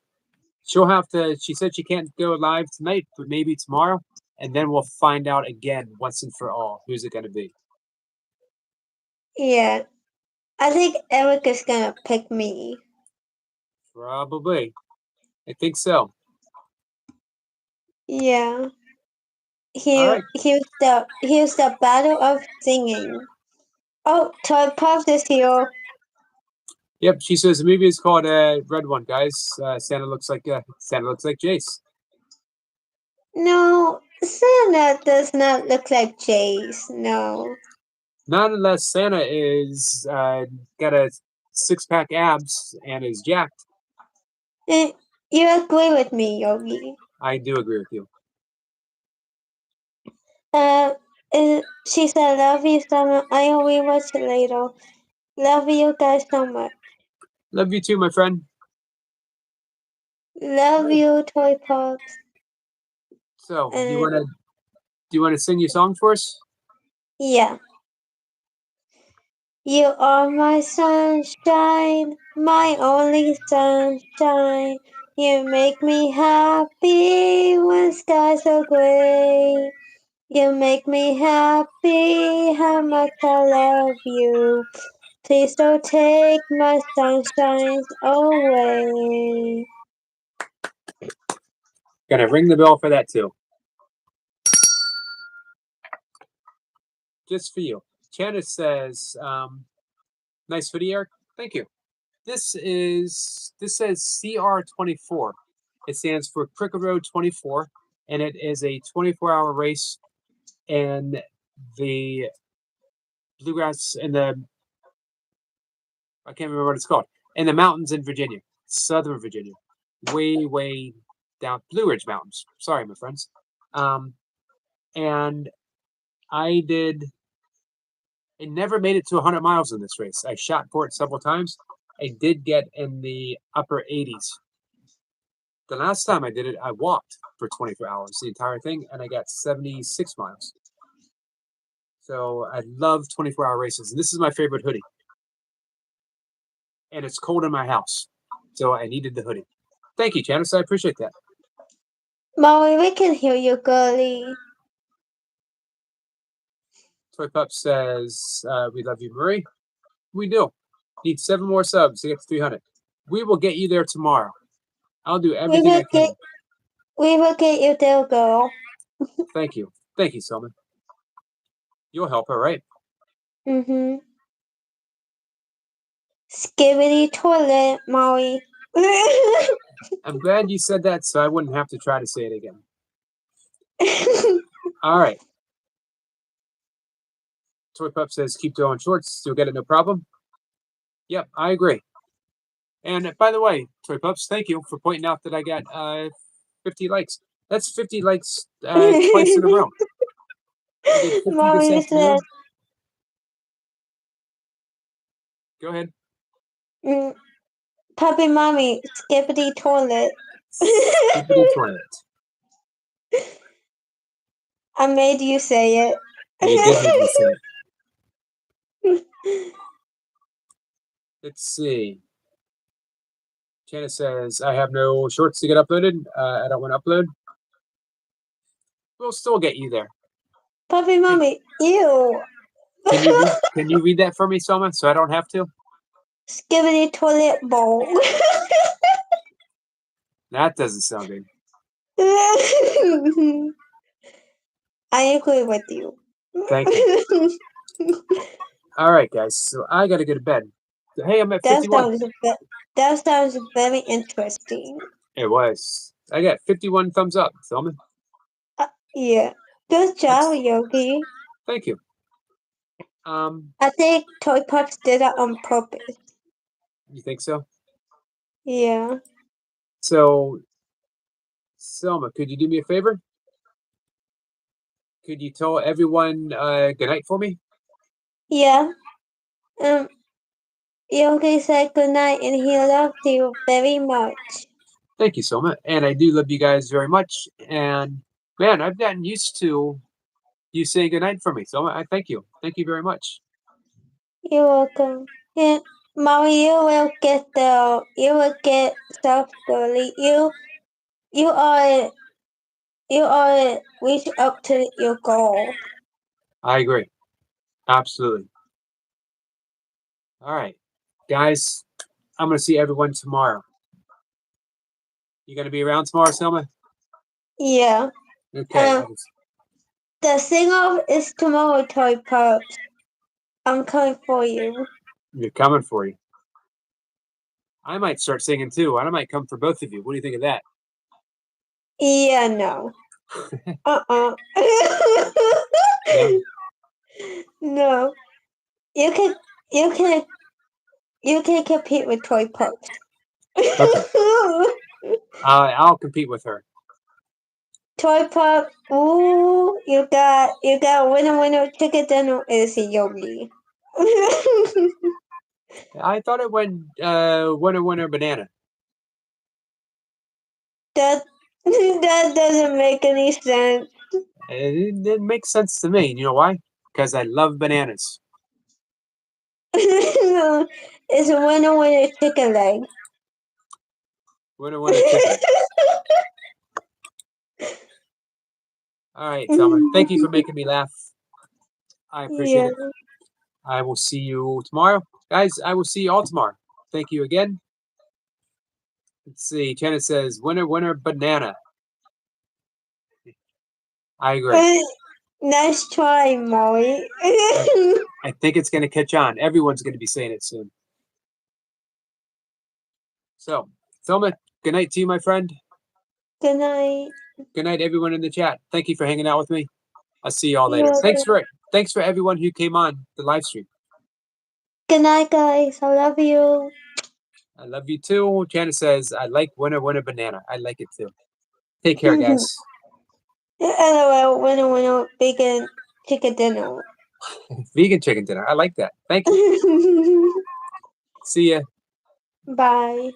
She'll have to. She said she can't go live tonight, but maybe tomorrow, and then we'll find out again once and for all who's it going to be. Yeah. I think Eric is gonna pick me. Probably. I think so. Yeah. All right. Here's the battle of singing. Oh, Toy Pups is here. Yep. She says the movie is called Red One, guys. Santa looks like Jace. No, Santa does not look like Jace. No. Not unless Santa is got a 6-pack abs and is jacked. Eh, you agree with me, Yogi. I do agree with you. She said, "Love you so much. I will rewatch it later. Love you guys so much. Love you too, my friend. Love you, Toy Pops." So, do And you wanna sing your song for us? yeah. You are my sunshine, my only sunshine. You make me happy when skies are gray. You make me happy, how much I love you. Please don't take my sunshines away. Gonna ring the bell for that too. Just for you. Janice says, nice video, Eric. Thank you. This says CR24. It stands for Cricket Road 24, and it is a 24-hour race in the bluegrass in the I can't remember what it's called. In the mountains in Virginia, Southern Virginia, way down Blue Ridge Mountains. Sorry, my friends. And I never made it to 100 miles in this race. I shot for it several times. I did get in the upper 80s. The last time I did it, I walked for 24 hours, the entire thing, and I got 76 miles. So I love 24-hour races, and this is my favorite hoodie. And it's cold in my house, so I needed the hoodie. Thank you, Janice. I appreciate that. Molly, we can hear you, girlie. Toy Pup says, we love you, Marie. We do. Need 7 more subs to get to 300. We will get you there tomorrow. I'll do everything I can. We will get you there, girl. Thank you. Thank you, Selma. You'll help her, right? Mm-hmm. Skibbity toilet, Molly. I'm glad you said that so I wouldn't have to try to say it again. All right. Toy Pup says, keep throwing shorts. Still get it, no problem. Yep, I agree. And by the way, Toy Pups, thank you for pointing out that I got 50 likes. That's 50 likes twice in a row. I did 50 Molly this afternoon. said, Go ahead. Puppy mommy, skippity toilet. Skippity toilet. I made you say it. You did make me say it. Let's see. Janice says, I have no shorts to get uploaded. I don't want to upload. We'll still get you there. Puppy mommy, ew. Can you read that for me, Selma, so I don't have to? Skibbity toilet bowl. That doesn't sound good. I agree with you. Thank you. All right, guys. So I gotta go to bed. Hey, I'm at That 51. sounds very interesting. It was. I got 51 thumbs up, Selma. Yeah. Good job, That's- Yogi. Thank you. I think Toy Pops did that on purpose. You think so? Yeah. So, Selma, could you do me a favor? Could you tell everyone good night for me? Yeah. Yogi said good night and he loved you very much. Thank you, Selma. And I do love you guys very much. And man, I've gotten used to you saying good night for me, Selma. I thank you. Thank you very much. You're welcome. Yeah, Mommy, you will get self-slowly. You are reach up to your goal. I agree. Absolutely. All right, guys, I'm going to see everyone tomorrow. You going to be around tomorrow, Selma? Yeah. Okay. The sing-off is tomorrow, Toy Pops. I'm coming for you. You're coming for you. I might start singing too, and I might come for both of you. What do you think of that? Yeah, no. No? No. You can compete with Toy Pops. I'll compete with her. Toy Pop, ooh, you got winner chicken dinner is Yogi. I thought it went winner banana. That doesn't make any sense. It makes sense to me. You know why? Because I love bananas. It's winner chicken leg. Winner chicken. All right, Selma. Thank you for making me laugh. I appreciate it. I will see you tomorrow. Guys, I will see you all tomorrow. Thank you again. Let's see. Janet says, winner banana. I agree. Nice try, Molly. I think it's going to catch on. Everyone's going to be saying it soon. So, Selma, good night to you, my friend. Good night. Good night, everyone in the chat. Thank you for hanging out with me. I'll see you all You're later. welcome. Thanks for everyone who came on the live stream. Good night, guys. I love you. I love you too. Janet says, I like winner banana. I like it too. Take care, guys. LOL, winner, vegan chicken dinner. Vegan chicken dinner. I like that. Thank you. See ya. Bye.